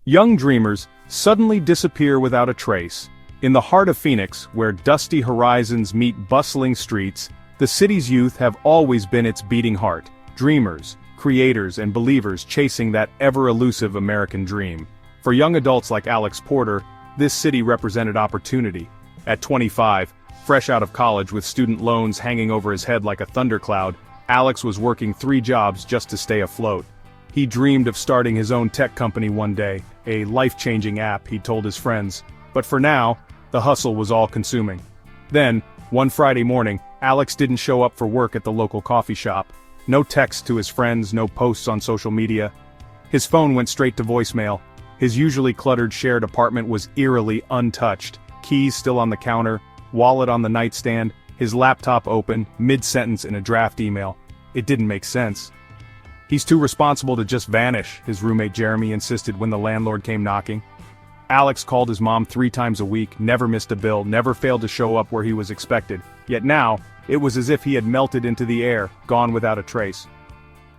Young dreamers suddenly disappear without a trace. In the heart of Phoenix, where dusty horizons meet bustling streets, the city's youth have always been its beating heart. Dreamers, creators, and believers chasing that ever-elusive American dream. For young adults like Alex Porter, this city represented opportunity. At 25, fresh out of college with student loans hanging over his head like a thundercloud, Alex was working 3 jobs just to stay afloat. He dreamed of starting his own tech company one day, a life-changing app, he told his friends. But for now, the hustle was all-consuming. Then, one Friday morning, Alex didn't show up for work at the local coffee shop. No text to his friends, no posts on social media. His phone went straight to voicemail. His usually cluttered shared apartment was eerily untouched. Keys still on the counter, wallet on the nightstand, his laptop open, mid-sentence in a draft email. It didn't make sense. "He's too responsible to just vanish," his roommate Jeremy insisted when the landlord came knocking. Alex called his mom 3 times a week, never missed a bill, never failed to show up where he was expected. Yet now, it was as if he had melted into the air, gone without a trace.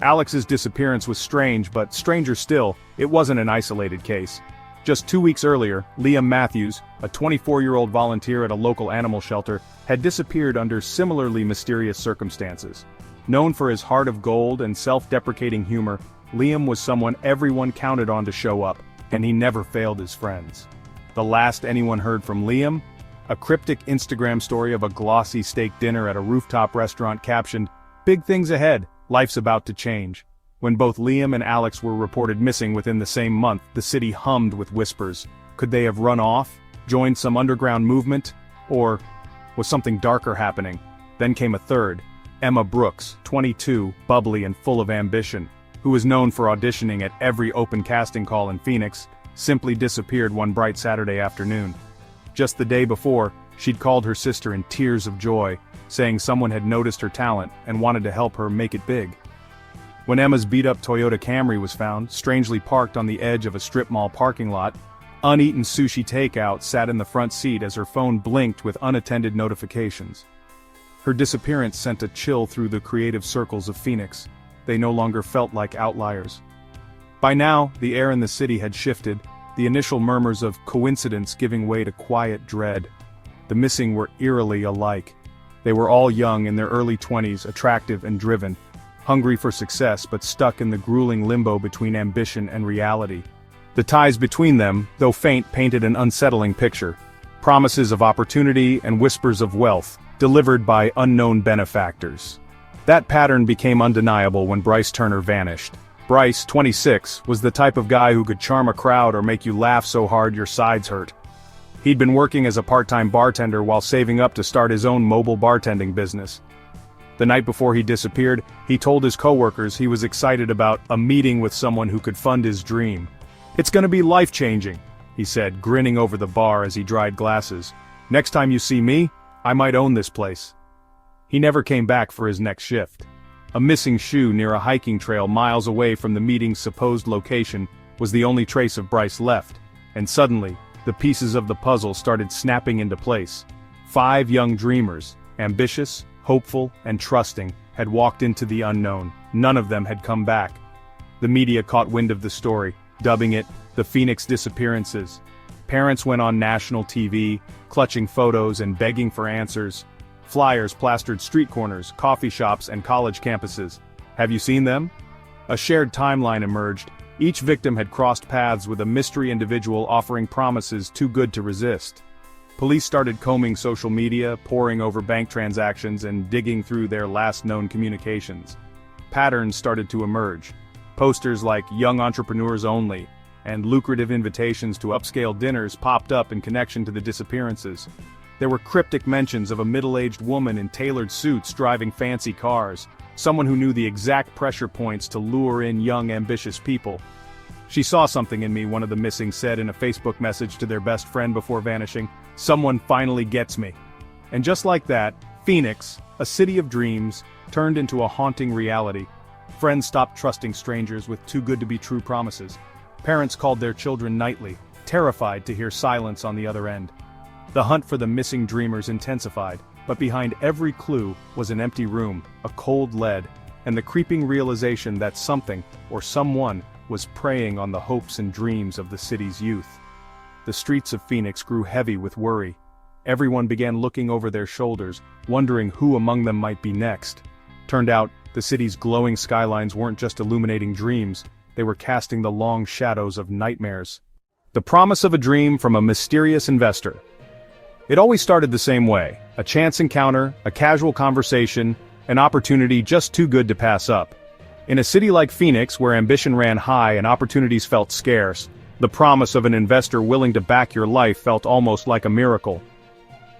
Alex's disappearance was strange, but stranger still, it wasn't an isolated case. Just 2 weeks earlier, Liam Matthews, a 24-year-old volunteer at a local animal shelter, had disappeared under similarly mysterious circumstances. Known for his heart of gold and self-deprecating humor, Liam was someone everyone counted on to show up, and he never failed his friends. The last anyone heard from Liam? A cryptic Instagram story of a glossy steak dinner at a rooftop restaurant captioned, "Big things ahead, life's about to change." When both Liam and Alex were reported missing within the same month, the city hummed with whispers. Could they have run off, joined some underground movement, or was something darker happening? Then came a third. Emma Brooks, 22, bubbly and full of ambition, who was known for auditioning at every open casting call in Phoenix, simply disappeared one bright Saturday afternoon. Just the day before, she'd called her sister in tears of joy, saying someone had noticed her talent and wanted to help her make it big. When Emma's beat-up Toyota Camry was found, strangely parked on the edge of a strip mall parking lot, uneaten sushi takeout sat in the front seat as her phone blinked with unattended notifications. Her disappearance sent a chill through the creative circles of Phoenix. They no longer felt like outliers. By now, the air in the city had shifted, the initial murmurs of coincidence giving way to quiet dread. The missing were eerily alike. They were all young in their early 20s, attractive and driven, hungry for success but stuck in the grueling limbo between ambition and reality. The ties between them, though faint, painted an unsettling picture. Promises of opportunity and whispers of wealth, delivered by unknown benefactors. That pattern became undeniable when Bryce Turner vanished. Bryce, 26, was the type of guy who could charm a crowd or make you laugh so hard your sides hurt. He'd been working as a part-time bartender while saving up to start his own mobile bartending business. The night before he disappeared, he told his coworkers he was excited about a meeting with someone who could fund his dream. "It's gonna be life-changing," he said, grinning over the bar as he dried glasses. "Next time you see me, I might own this place." He never came back for his next shift. A missing shoe near a hiking trail miles away from the meeting's supposed location was the only trace of Bryce left, and suddenly, the pieces of the puzzle started snapping into place. 5 young dreamers, ambitious, hopeful, and trusting, had walked into the unknown. None of them had come back. The media caught wind of the story, dubbing it the Phoenix Disappearances. Parents went on national TV, clutching photos and begging for answers. Flyers plastered street corners, coffee shops, and college campuses. "Have you seen them?" A shared timeline emerged. Each victim had crossed paths with a mystery individual offering promises too good to resist. Police started combing social media, poring over bank transactions, and digging through their last known communications. Patterns started to emerge. Posters like "Young Entrepreneurs Only" and lucrative invitations to upscale dinners popped up in connection to the disappearances. There were cryptic mentions of a middle-aged woman in tailored suits driving fancy cars, someone who knew the exact pressure points to lure in young, ambitious people. "She saw something in me," one of the missing said in a Facebook message to their best friend before vanishing. "Someone finally gets me." And just like that, Phoenix, a city of dreams, turned into a haunting reality. Friends stopped trusting strangers with too-good-to-be-true promises. Parents called their children nightly, terrified to hear silence on the other end. The hunt for the missing dreamers intensified, but behind every clue was an empty room, a cold lead, and the creeping realization that something, or someone, was preying on the hopes and dreams of the city's youth. The streets of Phoenix grew heavy with worry. Everyone began looking over their shoulders, wondering who among them might be next. Turned out, the city's glowing skylines weren't just illuminating dreams, they were casting the long shadows of nightmares. The promise of a dream from a mysterious investor. It always started the same way: a chance encounter, a casual conversation, an opportunity just too good to pass up. In a city like Phoenix, where ambition ran high and opportunities felt scarce, the promise of an investor willing to back your life felt almost like a miracle.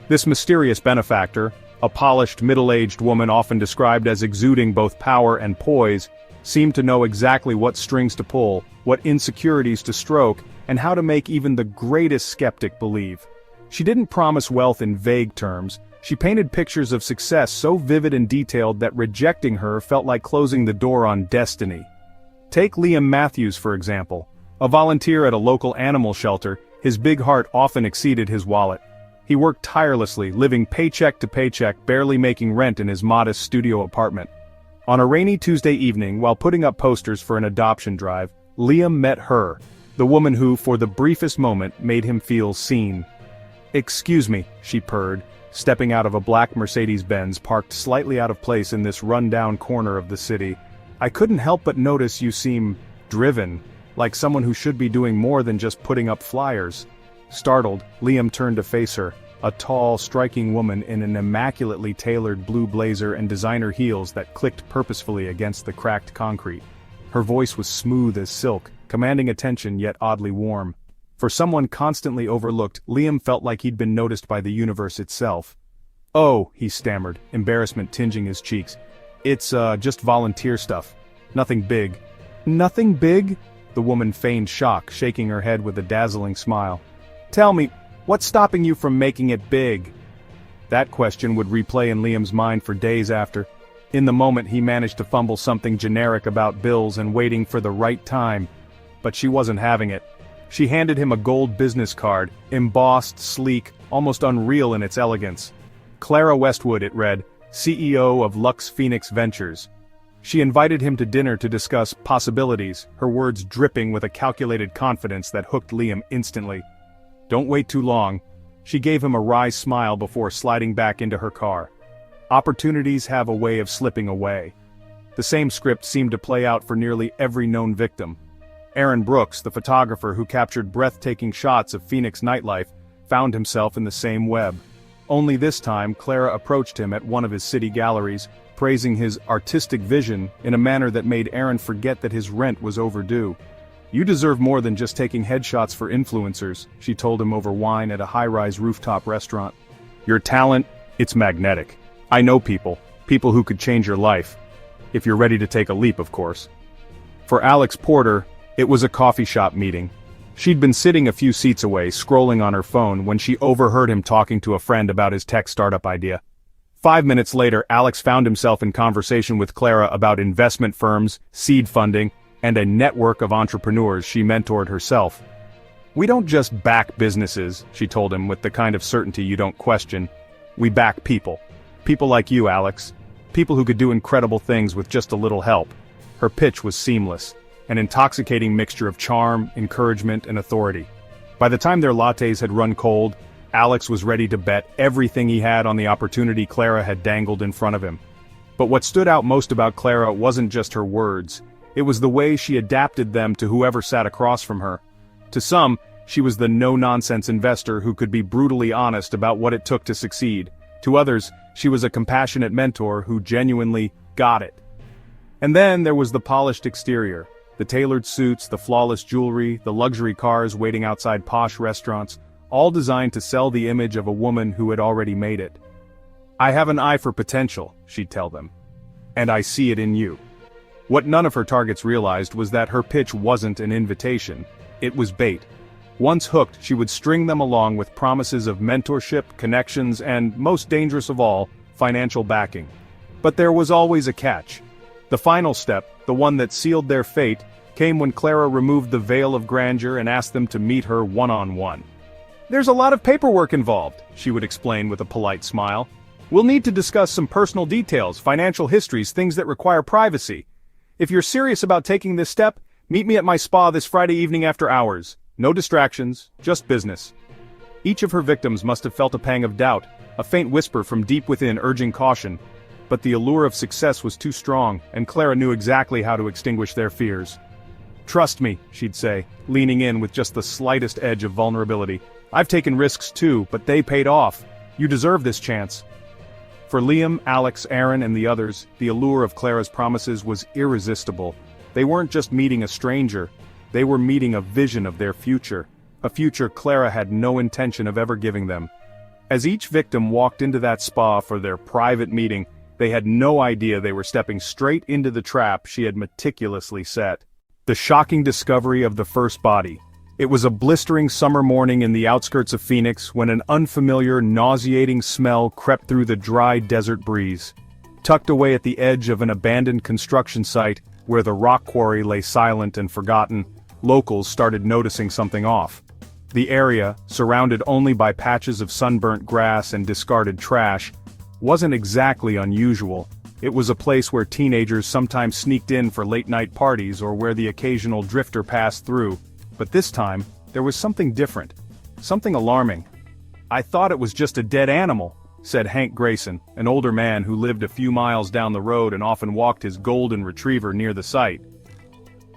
This mysterious benefactor, a polished middle-aged woman often described as exuding both power and poise, seemed to know exactly what strings to pull, what insecurities to stroke, and how to make even the greatest skeptic believe. She didn't promise wealth in vague terms. She painted pictures of success so vivid and detailed that rejecting her felt like closing the door on destiny. Take Liam Matthews, for example. A volunteer at a local animal shelter, his big heart often exceeded his wallet. He worked tirelessly, living paycheck to paycheck, barely making rent in his modest studio apartment. On a rainy Tuesday evening, while putting up posters for an adoption drive, Liam met her, the woman who, for the briefest moment, made him feel seen. "Excuse me," she purred, stepping out of a black Mercedes-Benz parked slightly out of place in this run-down corner of the city. "I couldn't help but notice you seem driven, like someone who should be doing more than just putting up flyers." Startled, Liam turned to face her, a tall, striking woman in an immaculately tailored blue blazer and designer heels that clicked purposefully against the cracked concrete. Her voice was smooth as silk, commanding attention yet oddly warm. For someone constantly overlooked, Liam felt like he'd been noticed by the universe itself. "Oh," he stammered, embarrassment tinging his cheeks. "It's, just volunteer stuff. Nothing big." "Nothing big?" The woman feigned shock, shaking her head with a dazzling smile. "Tell me, what's stopping you from making it big?" That question would replay in Liam's mind for days after. In the moment he managed to fumble something generic about bills and waiting for the right time. But she wasn't having it. She handed him a gold business card, embossed, sleek, almost unreal in its elegance. Clara Westwood, it read, CEO of Lux Phoenix Ventures. She invited him to dinner to discuss possibilities, her words dripping with a calculated confidence that hooked Liam instantly. "Don't wait too long." She gave him a wry smile before sliding back into her car. Opportunities have a way of slipping away. The same script seemed to play out for nearly every known victim. Aaron Brooks, the photographer who captured breathtaking shots of Phoenix nightlife, found himself in the same web. Only this time, Clara approached him at one of his city galleries, praising his artistic vision in a manner that made Aaron forget that his rent was overdue. "You deserve more than just taking headshots for influencers," she told him over wine at a high-rise rooftop restaurant. "Your talent, it's magnetic. I know people who could change your life. If you're ready to take a leap, of course." For Alex Porter, it was a coffee shop meeting. She'd been sitting a few seats away, scrolling on her phone, when she overheard him talking to a friend about his tech startup idea. 5 minutes later, Alex found himself in conversation with Clara about investment firms, seed funding, and a network of entrepreneurs she mentored herself. "We don't just back businesses," she told him with the kind of certainty you don't question. "We back people. People like you, Alex. People who could do incredible things with just a little help." Her pitch was seamless, an intoxicating mixture of charm, encouragement, and authority. By the time their lattes had run cold, Alex was ready to bet everything he had on the opportunity Clara had dangled in front of him. But what stood out most about Clara wasn't just her words. It was the way she adapted them to whoever sat across from her. To some, she was the no-nonsense investor who could be brutally honest about what it took to succeed. To others, she was a compassionate mentor who genuinely got it. And then there was the polished exterior. The tailored suits, the flawless jewelry, the luxury cars waiting outside posh restaurants, all designed to sell the image of a woman who had already made it. "I have an eye for potential," she'd tell them. "And I see it in you." What none of her targets realized was that her pitch wasn't an invitation, it was bait. Once hooked, she would string them along with promises of mentorship, connections, and, most dangerous of all, financial backing. But there was always a catch. The final step, the one that sealed their fate, came when Clara removed the veil of grandeur and asked them to meet her one-on-one. "There's a lot of paperwork involved," she would explain with a polite smile. "We'll need to discuss some personal details, financial histories, things that require privacy. If you're serious about taking this step, Meet me at my spa this Friday evening after hours. No distractions, just business. Each of her victims must have felt a pang of doubt, a faint whisper from deep within urging caution. But the allure of success was too strong, and Clara knew exactly how to extinguish their fears. "Trust me," she'd say, leaning in with just the slightest edge of vulnerability. "I've taken risks too, but they paid off. You deserve this chance." For Liam, Alex, Aaron, and the others, the allure of Clara's promises was irresistible. They weren't just meeting a stranger, they were meeting a vision of their future, a future Clara had no intention of ever giving them. As each victim walked into that spa for their private meeting, they had no idea they were stepping straight into the trap she had meticulously set. The shocking discovery of the first body. It was a blistering summer morning in the outskirts of Phoenix when an unfamiliar, nauseating smell crept through the dry desert breeze. Tucked away at the edge of an abandoned construction site, where the rock quarry lay silent and forgotten, locals started noticing something off. The area, surrounded only by patches of sunburnt grass and discarded trash, wasn't exactly unusual. It was a place where teenagers sometimes sneaked in for late-night parties or where the occasional drifter passed through. But this time, there was something different. Something alarming. "I thought it was just a dead animal," said Hank Grayson, an older man who lived a few miles down the road and often walked his golden retriever near the site.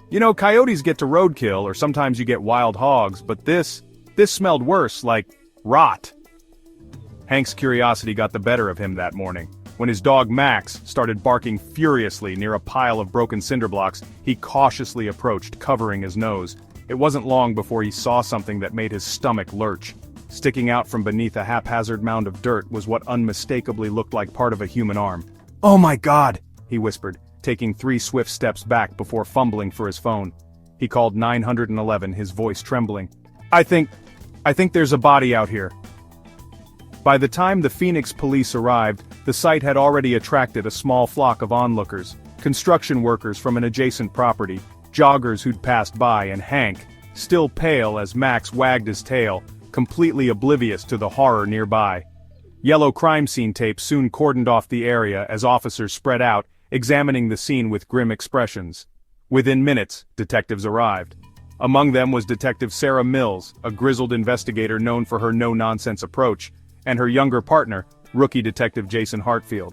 "You know, coyotes get to roadkill or sometimes you get wild hogs, but this smelled worse, like rot." Hank's curiosity got the better of him that morning. When his dog Max started barking furiously near a pile of broken cinder blocks, he cautiously approached, covering his nose. It wasn't long before he saw something that made his stomach lurch. Sticking out from beneath a haphazard mound of dirt was what unmistakably looked like part of a human arm. "Oh my God!" he whispered, taking 3 swift steps back before fumbling for his phone. He called 911, his voice trembling. I think there's a body out here." By the time the Phoenix police arrived, the site had already attracted a small flock of onlookers, construction workers from an adjacent property, joggers who'd passed by, and Hank, still pale as Max wagged his tail, completely oblivious to the horror nearby. Yellow crime scene tape soon cordoned off the area as officers spread out, examining the scene with grim expressions. Within minutes, detectives arrived. Among them was Detective Sarah Mills, a grizzled investigator known for her no-nonsense approach, and her younger partner, rookie Detective Jason Hartfield.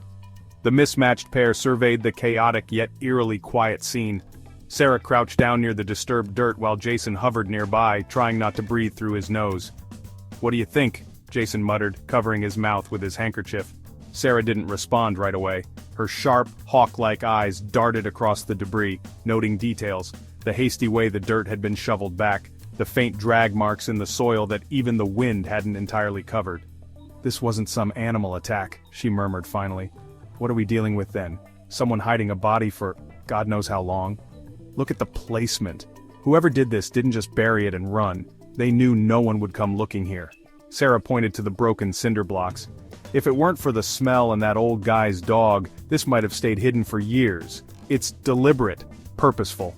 The mismatched pair surveyed the chaotic yet eerily quiet scene. Sarah crouched down near the disturbed dirt while Jason hovered nearby, trying not to breathe through his nose. "What do you think?" Jason muttered, covering his mouth with his handkerchief. Sarah didn't respond right away. Her sharp, hawk-like eyes darted across the debris, noting details, the hasty way the dirt had been shoveled back, the faint drag marks in the soil that even the wind hadn't entirely covered. "This wasn't some animal attack," she murmured finally. "What are we dealing with then? Someone hiding a body for God knows how long? Look at the placement. Whoever did this didn't just bury it and run. They knew no one would come looking here." Sarah pointed to the broken cinder blocks. "If it weren't for the smell and that old guy's dog, this might have stayed hidden for years. It's deliberate, purposeful."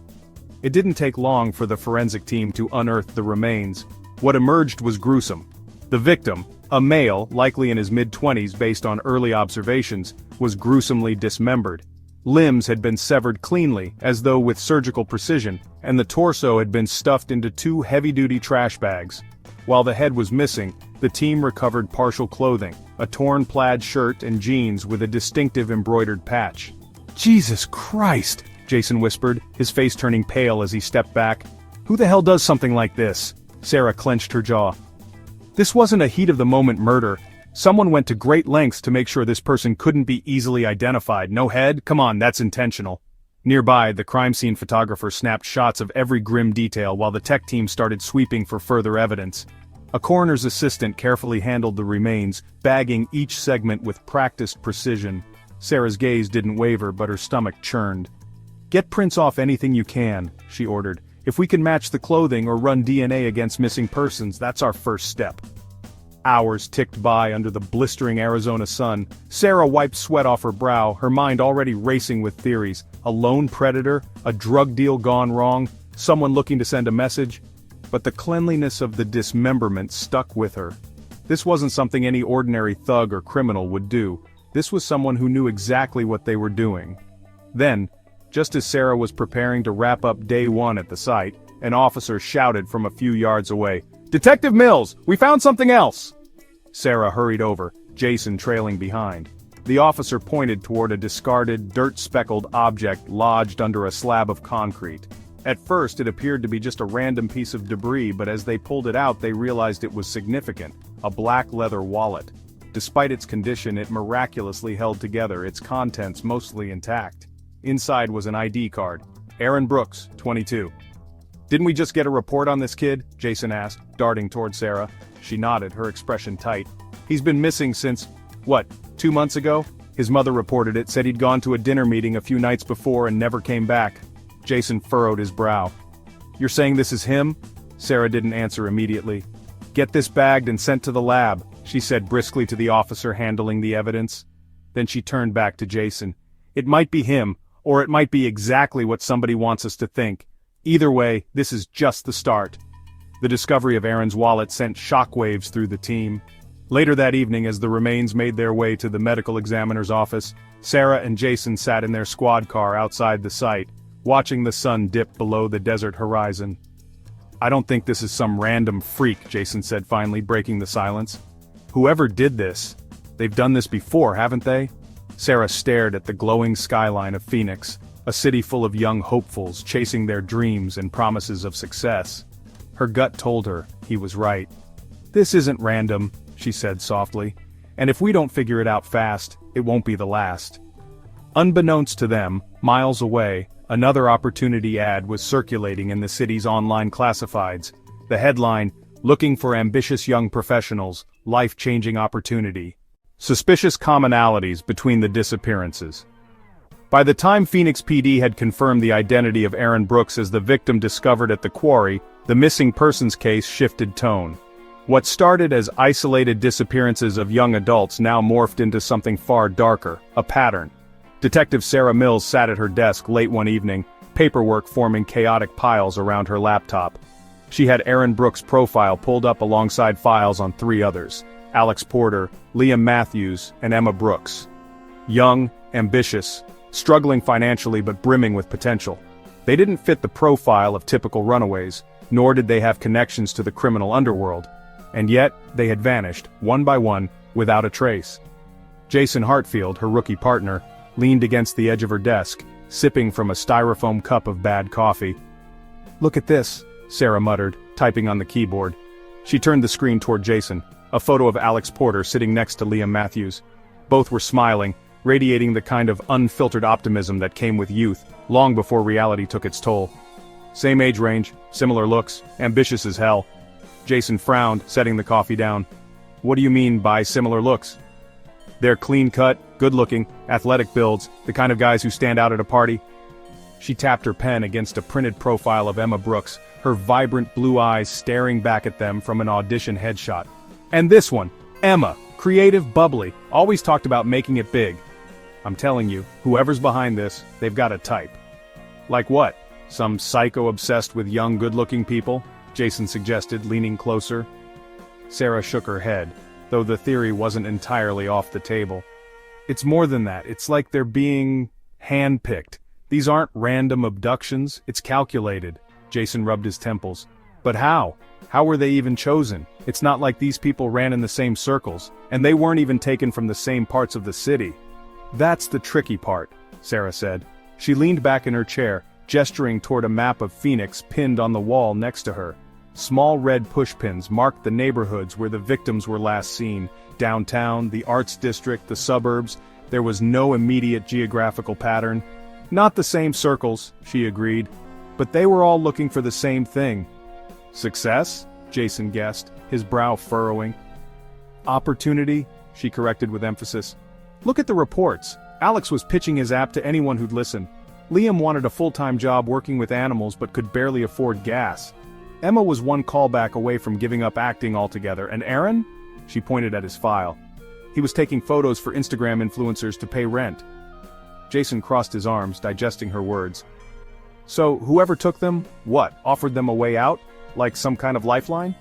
It didn't take long for the forensic team to unearth the remains. What emerged was gruesome. The victim, a male, likely in his mid-20s based on early observations, was gruesomely dismembered. Limbs had been severed cleanly, as though with surgical precision, and the torso had been stuffed into 2 heavy-duty trash bags. While the head was missing, the team recovered partial clothing, a torn plaid shirt and jeans with a distinctive embroidered patch. "Jesus Christ!" Jason whispered, his face turning pale as he stepped back. "Who the hell does something like this?" Sarah clenched her jaw. This wasn't a heat-of-the-moment murder. Someone went to great lengths to make sure this person couldn't be easily identified. No head? Come on, that's intentional. Nearby, the crime scene photographer snapped shots of every grim detail while the tech team started sweeping for further evidence. A coroner's assistant carefully handled the remains, bagging each segment with practiced precision. Sarah's gaze didn't waver, but her stomach churned. "Get prints off anything you can," she ordered. "If we can match the clothing or run DNA against missing persons, that's our first step." Hours ticked by under the blistering Arizona sun. Sarah wiped sweat off her brow, her mind already racing with theories. A lone predator, a drug deal gone wrong, someone looking to send a message. But the cleanliness of the dismemberment stuck with her. This wasn't something any ordinary thug or criminal would do. This was someone who knew exactly what they were doing. Then, Just as Sarah was preparing to wrap up day one at the site, an officer shouted from a few yards away, "Detective Mills, we found something else!" Sarah hurried over, Jason trailing behind. The officer pointed toward a discarded, dirt-speckled object lodged under a slab of concrete. At first it appeared to be just a random piece of debris, but as they pulled it out they realized it was significant, a black leather wallet. Despite its condition, it miraculously held together, its contents mostly intact. Inside was an ID card. Aaron Brooks, 22. "Didn't we just get a report on this kid?" Jason asked, darting toward Sarah. She nodded, her expression tight. "He's been missing since, 2 months ago? His mother reported it, said he'd gone to a dinner meeting a few nights before and never came back." Jason furrowed his brow. "You're saying this is him?" Sarah didn't answer immediately. "Get this bagged and sent to the lab," she said briskly to the officer handling the evidence. Then she turned back to Jason. "It might be him, or it might be exactly what somebody wants us to think. Either way, this is just the start." The discovery of Aaron's wallet sent shockwaves through the team. Later that evening, as the remains made their way to the medical examiner's office, Sarah and Jason sat in their squad car outside the site, watching the sun dip below the desert horizon. "I don't think this is some random freak," Jason said finally, breaking the silence. "Whoever did this, they've done this before, haven't they?" Sarah stared at the glowing skyline of Phoenix, a city full of young hopefuls chasing their dreams and promises of success. Her gut told her he was right. "This isn't random," she said softly, "and if we don't figure it out fast, it won't be the last." Unbeknownst to them, miles away, another opportunity ad was circulating in the city's online classifieds. The headline, "Looking for ambitious young professionals, life-changing opportunity." Suspicious commonalities between the disappearances. By the time Phoenix PD had confirmed the identity of Aaron Brooks as the victim discovered at the quarry, the missing persons case shifted tone. What started as isolated disappearances of young adults now morphed into something far darker, a pattern. Detective Sarah Mills sat at her desk late one evening, paperwork forming chaotic piles around her laptop. She had Aaron Brooks' profile pulled up alongside files on 3 others: Alex Porter, Liam Matthews, and Emma Brooks. Young, ambitious, struggling financially but brimming with potential. They didn't fit the profile of typical runaways, nor did they have connections to the criminal underworld. And yet, they had vanished, one by one, without a trace. Jason Hartfield, her rookie partner, leaned against the edge of her desk, sipping from a styrofoam cup of bad coffee. "Look at this," Sarah muttered, typing on the keyboard. She turned the screen toward Jason, a photo of Alex Porter sitting next to Liam Matthews. Both were smiling, radiating the kind of unfiltered optimism that came with youth, long before reality took its toll. Same age range, similar looks, ambitious as hell. Jason frowned, setting the coffee down. "What do you mean by similar looks?" "They're clean-cut, good-looking, athletic builds, the kind of guys who stand out at a party." She tapped her pen against a printed profile of Emma Brooks, her vibrant blue eyes staring back at them from an audition headshot. "And this one, Emma, creative, bubbly, always talked about making it big. I'm telling you, whoever's behind this, they've got a type." "Like what? Some psycho obsessed with young good-looking people?" Jason suggested, leaning closer. Sarah shook her head, though the theory wasn't entirely off the table. "It's more than that, it's like they're being hand-picked. These aren't random abductions, it's calculated." Jason rubbed his temples. "But how? How were they even chosen? It's not like these people ran in the same circles, and they weren't even taken from the same parts of the city." "That's the tricky part," Sarah said. She leaned back in her chair, gesturing toward a map of Phoenix pinned on the wall next to her. Small red pushpins marked the neighborhoods where the victims were last seen. Downtown, the arts district, the suburbs. There was no immediate geographical pattern. "Not the same circles," she agreed. "But they were all looking for the same thing." "Success?" Jason guessed, his brow furrowing. "Opportunity," she corrected with emphasis. "Look at the reports. Alex was pitching his app to anyone who'd listen. Liam wanted a full-time job working with animals but could barely afford gas. Emma was one callback away from giving up acting altogether, and Aaron?" She pointed at his file. "He was taking photos for Instagram influencers to pay rent." Jason crossed his arms, digesting her words. "So, whoever took them, offered them a way out? Like some kind of lifeline?"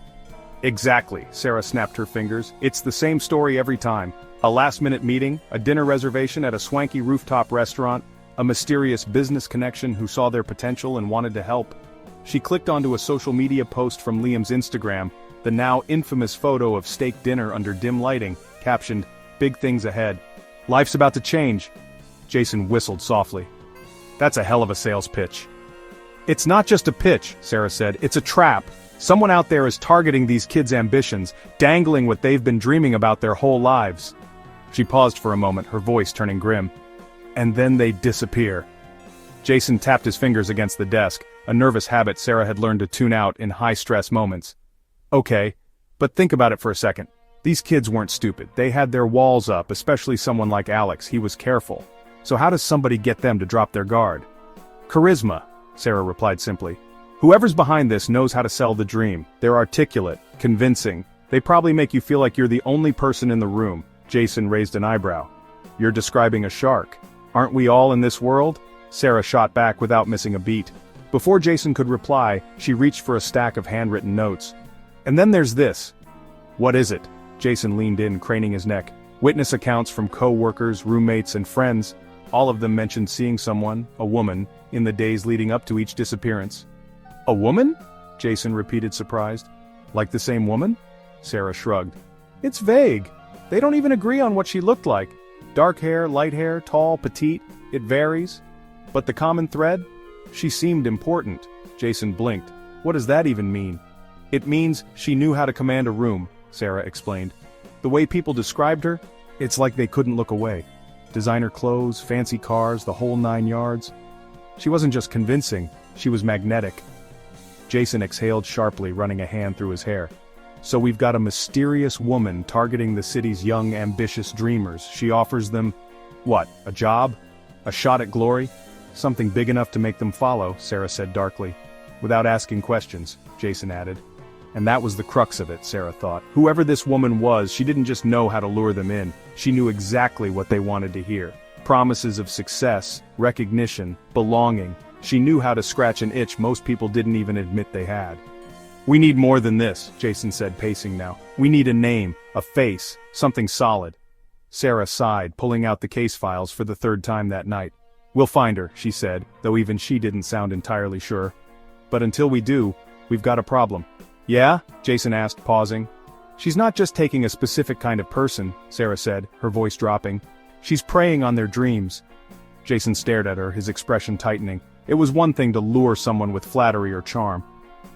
"Exactly," Sarah snapped her fingers. "It's the same story every time. A last-minute meeting, a dinner reservation at a swanky rooftop restaurant, A mysterious business connection who saw their potential and wanted to help. She clicked onto a social media post from Liam's Instagram, the now infamous photo of steak dinner under dim lighting, captioned, "Big things ahead. Life's about to change." Jason whistled softly. That's a hell of a sales pitch. It's not just a pitch, Sarah said, it's a trap. Someone out there is targeting these kids' ambitions, dangling what they've been dreaming about their whole lives. She paused for a moment, her voice turning grim. And then they disappear. Jason tapped his fingers against the desk, a nervous habit Sarah had learned to tune out in high-stress moments. Okay, but think about it for a second. These kids weren't stupid. They had their walls up, especially someone like Alex. He was careful. So how does somebody get them to drop their guard? Charisma, Sarah replied simply. Whoever's behind this knows how to sell the dream. They're articulate, convincing. They probably make you feel like you're the only person in the room. Jason raised an eyebrow. You're describing a shark. Aren't we all in this world? Sarah shot back without missing a beat. Before Jason could reply, she reached for a stack of handwritten notes. And then there's this. What is it? Jason leaned in, craning his neck. Witness accounts from co-workers, roommates, and friends. All of them mentioned seeing someone, a woman, in the days leading up to each disappearance. A woman? Jason repeated, surprised. Like the same woman? Sarah shrugged. It's vague. They don't even agree on what she looked like. Dark hair, light hair, tall, petite, it varies. But the common thread? She seemed important. Jason blinked. What does that even mean? It means she knew how to command a room, Sarah explained. The way people described her, it's like they couldn't look away. Designer clothes, fancy cars, the whole 9 yards. She wasn't just convincing, she was magnetic. Jason exhaled sharply, running a hand through his hair. So we've got a mysterious woman targeting the city's young, ambitious dreamers. She offers them, what, a job? A shot at glory? Something big enough to make them follow, Sarah said darkly. Without asking questions, Jason added. And that was the crux of it, Sarah thought. Whoever this woman was, she didn't just know how to lure them in. She knew exactly what they wanted to hear. Promises of success, recognition, belonging. She knew how to scratch an itch most people didn't even admit they had. We need more than this, Jason said, pacing now. We need a name, a face, something solid. Sarah sighed, pulling out the case files for the 3rd time that night. We'll find her, she said, though even she didn't sound entirely sure. But until we do, we've got a problem. Yeah? Jason asked, pausing. She's not just taking a specific kind of person, Sarah said, her voice dropping. She's preying on their dreams. Jason stared at her, his expression tightening. It was one thing to lure someone with flattery or charm,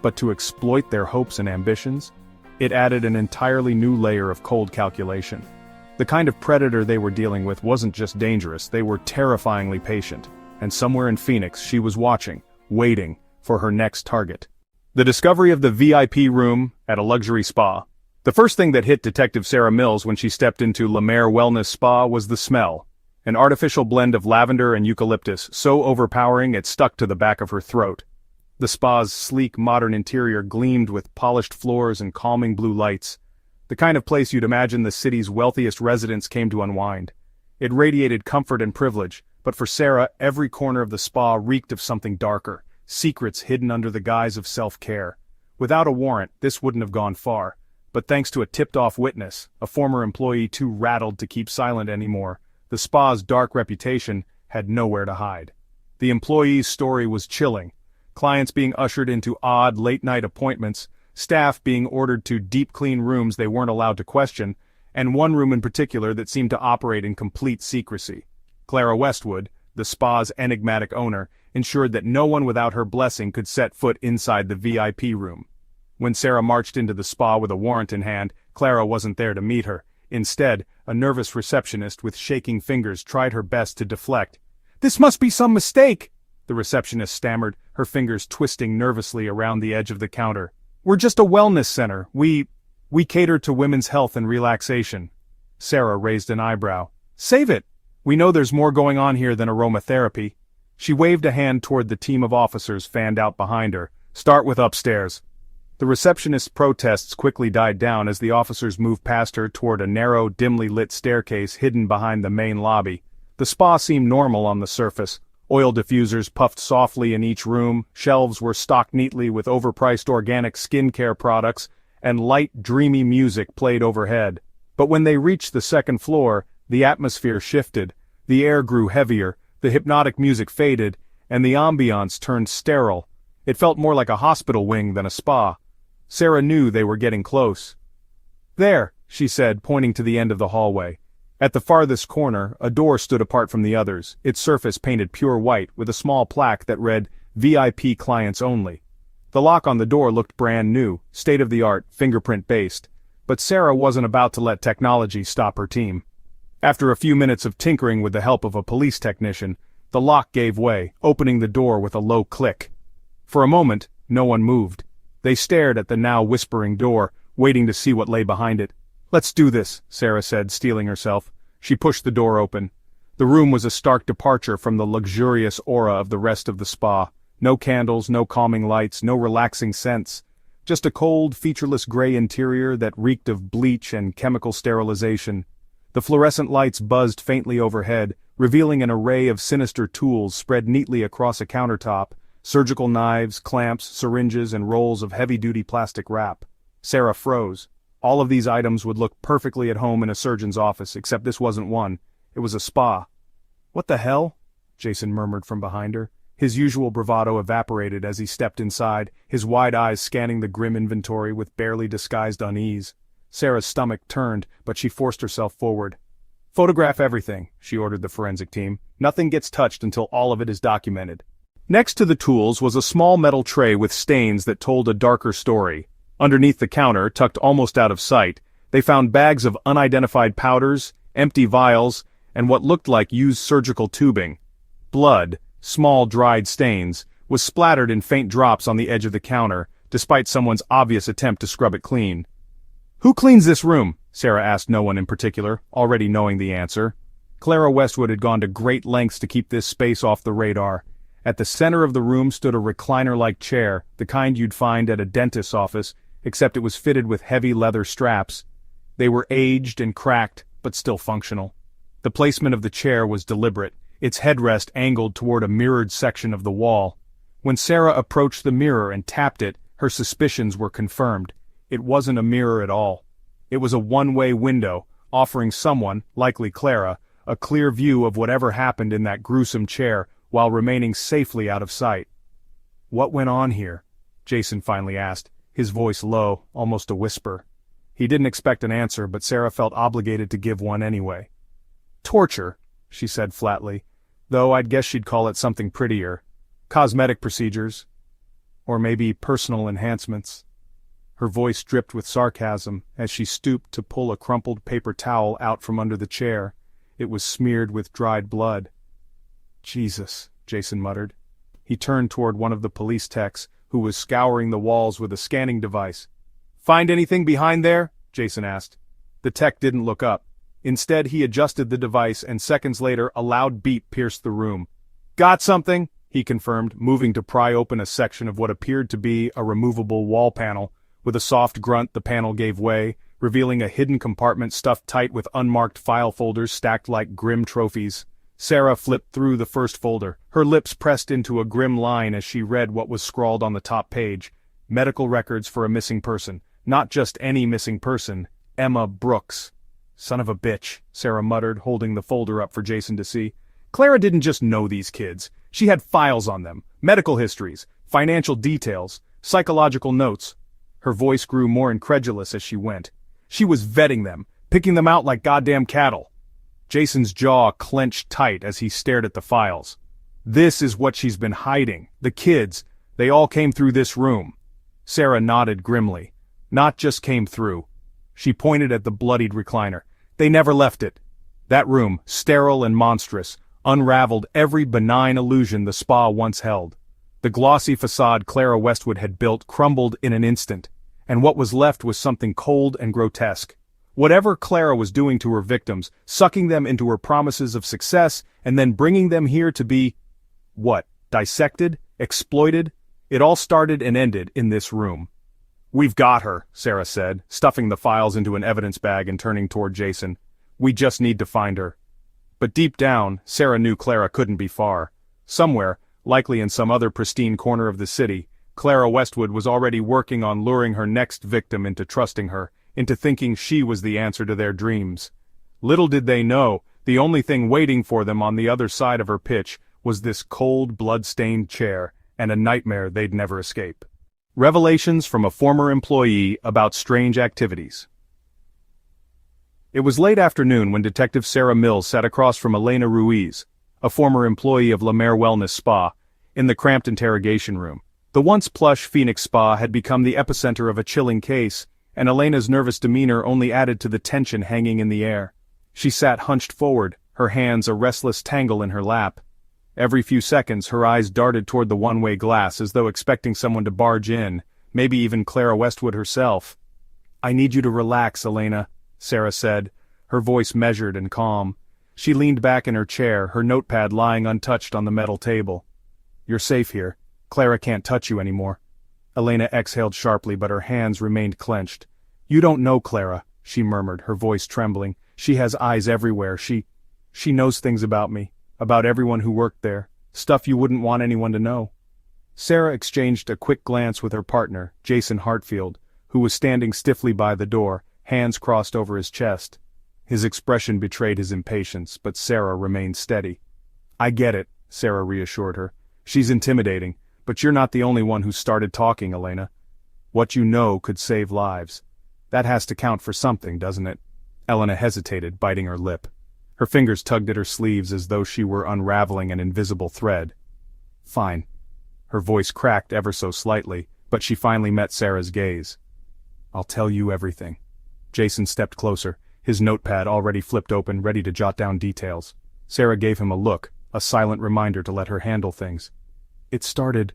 but to exploit their hopes and ambitions? It added an entirely new layer of cold calculation. The kind of predator they were dealing with wasn't just dangerous, they were terrifyingly patient. And somewhere in Phoenix, she was watching, waiting, for her next target. The discovery of the VIP room at a luxury spa. The first thing that hit Detective Sarah Mills when she stepped into La Mer Wellness Spa was the smell. An artificial blend of lavender and eucalyptus, so overpowering it stuck to the back of her throat. The spa's sleek, modern interior gleamed with polished floors and calming blue lights. The kind of place you'd imagine the city's wealthiest residents came to unwind. It radiated comfort and privilege, but for Sarah, every corner of the spa reeked of something darker. Secrets hidden under the guise of self-care. Without a warrant, this wouldn't have gone far. But thanks to a tipped-off witness, a former employee too rattled to keep silent anymore, the spa's dark reputation had nowhere to hide. The employee's story was chilling. Clients being ushered into odd, late-night appointments, staff being ordered to deep-clean rooms they weren't allowed to question, and one room in particular that seemed to operate in complete secrecy. Clara Westwood, the spa's enigmatic owner, ensured that no one without her blessing could set foot inside the VIP room. When Sarah marched into the spa with a warrant in hand, Clara wasn't there to meet her. Instead, a nervous receptionist with shaking fingers tried her best to deflect. "This must be some mistake," the receptionist stammered, her fingers twisting nervously around the edge of the counter. "We're just a wellness center. We cater to women's health and relaxation." Sarah raised an eyebrow. "Save it! We know there's more going on here than aromatherapy." She waved a hand toward the team of officers fanned out behind her. "Start with upstairs." The receptionist's protests quickly died down as the officers moved past her toward a narrow, dimly lit staircase hidden behind the main lobby. The spa seemed normal on the surface. Oil diffusers puffed softly in each room, shelves were stocked neatly with overpriced organic skincare products, and light, dreamy music played overhead. But when they reached the second floor, the atmosphere shifted. The air grew heavier, The hypnotic music faded, and the ambiance turned sterile. It felt more like a hospital wing than a spa. Sarah knew they were getting close. "There," she said, pointing to the end of the hallway. At the farthest corner, a door stood apart from the others, its surface painted pure white with a small plaque that read, "VIP Clients Only." The lock on the door looked brand new, state-of-the-art, fingerprint-based, but Sarah wasn't about to let technology stop her team. After a few minutes of tinkering with the help of a police technician, the lock gave way, opening the door with a low click. For a moment, no one moved. They stared at the now whispering door, waiting to see what lay behind it. "Let's do this," Sarah said, steeling herself. She pushed the door open. The room was a stark departure from the luxurious aura of the rest of the spa. No candles, no calming lights, no relaxing scents. Just a cold, featureless gray interior that reeked of bleach and chemical sterilization. The fluorescent lights buzzed faintly overhead, revealing an array of sinister tools spread neatly across a countertop: surgical knives, clamps, syringes, and rolls of heavy-duty plastic wrap. Sarah froze. All of these items would look perfectly at home in a surgeon's office, except this wasn't one. It was a spa. "What the hell?" Jason murmured from behind her. His usual bravado evaporated as he stepped inside, his wide eyes scanning the grim inventory with barely disguised unease. Sarah's stomach turned, but she forced herself forward. "Photograph everything," she ordered the forensic team. "Nothing gets touched until all of it is documented." Next to the tools was a small metal tray with stains that told a darker story. Underneath the counter, tucked almost out of sight, they found bags of unidentified powders, empty vials, and what looked like used surgical tubing. Blood, small dried stains, was splattered in faint drops on the edge of the counter, despite someone's obvious attempt to scrub it clean. "Who cleans this room?" Sarah asked no one in particular, already knowing the answer. Clara Westwood had gone to great lengths to keep this space off the radar. At the center of the room stood a recliner-like chair, the kind you'd find at a dentist's office, except it was fitted with heavy leather straps. They were aged and cracked, but still functional. The placement of the chair was deliberate, its headrest angled toward a mirrored section of the wall. When Sarah approached the mirror and tapped it, her suspicions were confirmed. It wasn't a mirror at all. It was a one-way window, offering someone, likely Clara, a clear view of whatever happened in that gruesome chair, while remaining safely out of sight. "What went on here?" Jason finally asked, his voice low, almost a whisper. He didn't expect an answer, but Sarah felt obligated to give one anyway. "Torture," she said flatly, though I'd guess she'd call it something prettier. "Cosmetic procedures. Or maybe personal enhancements." Her voice dripped with sarcasm as she stooped to pull a crumpled paper towel out from under the chair. It was smeared with dried blood. "Jesus," Jason muttered. He turned toward one of the police techs, who was scouring the walls with a scanning device. "Find anything behind there?" Jason asked. The tech didn't look up. Instead, he adjusted the device, and seconds later a loud beep pierced the room. "Got something?" he confirmed, moving to pry open a section of what appeared to be a removable wall panel. With a soft grunt, the panel gave way, revealing a hidden compartment stuffed tight with unmarked file folders stacked like grim trophies. Sarah flipped through the first folder, her lips pressed into a grim line as she read what was scrawled on the top page. Medical records for a missing person. Not just any missing person. Emma Brooks. "Son of a bitch," Sarah muttered, holding the folder up for Jason to see. Clara didn't just know these kids. She had files on them, medical histories, financial details, psychological notes. Her voice grew more incredulous as she went. She was vetting them, picking them out like goddamn cattle. Jason's jaw clenched tight as he stared at the files. "This is what she's been hiding. The kids, they all came through this room." Sarah nodded grimly. "Not just came through." She pointed at the bloodied recliner. "They never left it." That room, sterile and monstrous, unraveled every benign illusion the spa once held. The glossy facade Clara Westwood had built crumbled in an instant, and what was left was something cold and grotesque. Whatever Clara was doing to her victims, sucking them into her promises of success, and then bringing them here to be, what, dissected, exploited? It all started and ended in this room. "We've got her," Sarah said, stuffing the files into an evidence bag and turning toward Jason. "We just need to find her." But deep down, Sarah knew Clara couldn't be far. Somewhere, likely in some other pristine corner of the city, Clara Westwood was already working on luring her next victim into trusting her, into thinking she was the answer to their dreams. Little did they know, The only thing waiting for them on the other side of her pitch was this cold, blood-stained chair, and a nightmare they'd never escape. Revelations from a former employee about strange activities. It was late afternoon when Detective Sarah Mills sat across from Elena Ruiz, a former employee of La Mer Wellness Spa, in the cramped interrogation room. The once plush Phoenix Spa had become the epicenter of a chilling case, and Elena's nervous demeanor only added to the tension hanging in the air. She sat hunched forward, her hands a restless tangle in her lap. Every few seconds her eyes darted toward the one-way glass as though expecting someone to barge in, maybe even Clara Westwood herself. "I need you to relax, Elena," Sarah said, her voice measured and calm. She leaned back in her chair, her notepad lying untouched on the metal table. "You're safe here. Clara can't touch you anymore." Elena exhaled sharply, but her hands remained clenched. "You don't know Clara," she murmured, her voice trembling. "She has eyes everywhere. She knows things about me, about everyone who worked there, stuff you wouldn't want anyone to know." Sarah exchanged a quick glance with her partner, Jason Hartfield, who was standing stiffly by the door, hands crossed over his chest. His expression betrayed his impatience, but Sarah remained steady. "I get it," Sarah reassured her. "She's intimidating, but you're not the only one who started talking, Elena. What you know could save lives. That has to count for something, doesn't it?" Elena hesitated, biting her lip. Her fingers tugged at her sleeves as though she were unraveling an invisible thread. "Fine." Her voice cracked ever so slightly, but she finally met Sarah's gaze. "I'll tell you everything." Jason stepped closer, his notepad already flipped open, ready to jot down details. Sarah gave him a look, a silent reminder to let her handle things. "It started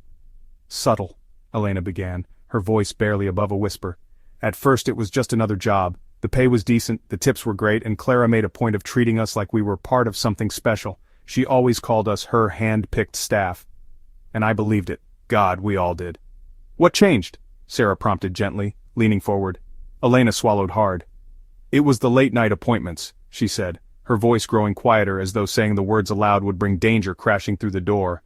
subtle," Elena began, her voice barely above a whisper. "At first it was just another job. The pay was decent, the tips were great, and Clara made a point of treating us like we were part of something special. She always called us her hand-picked staff. And I believed it. God, we all did." "What changed?" Sarah prompted gently, leaning forward. Elena swallowed hard. "It was the late-night appointments," she said, her voice growing quieter as though saying the words aloud would bring danger crashing through the door.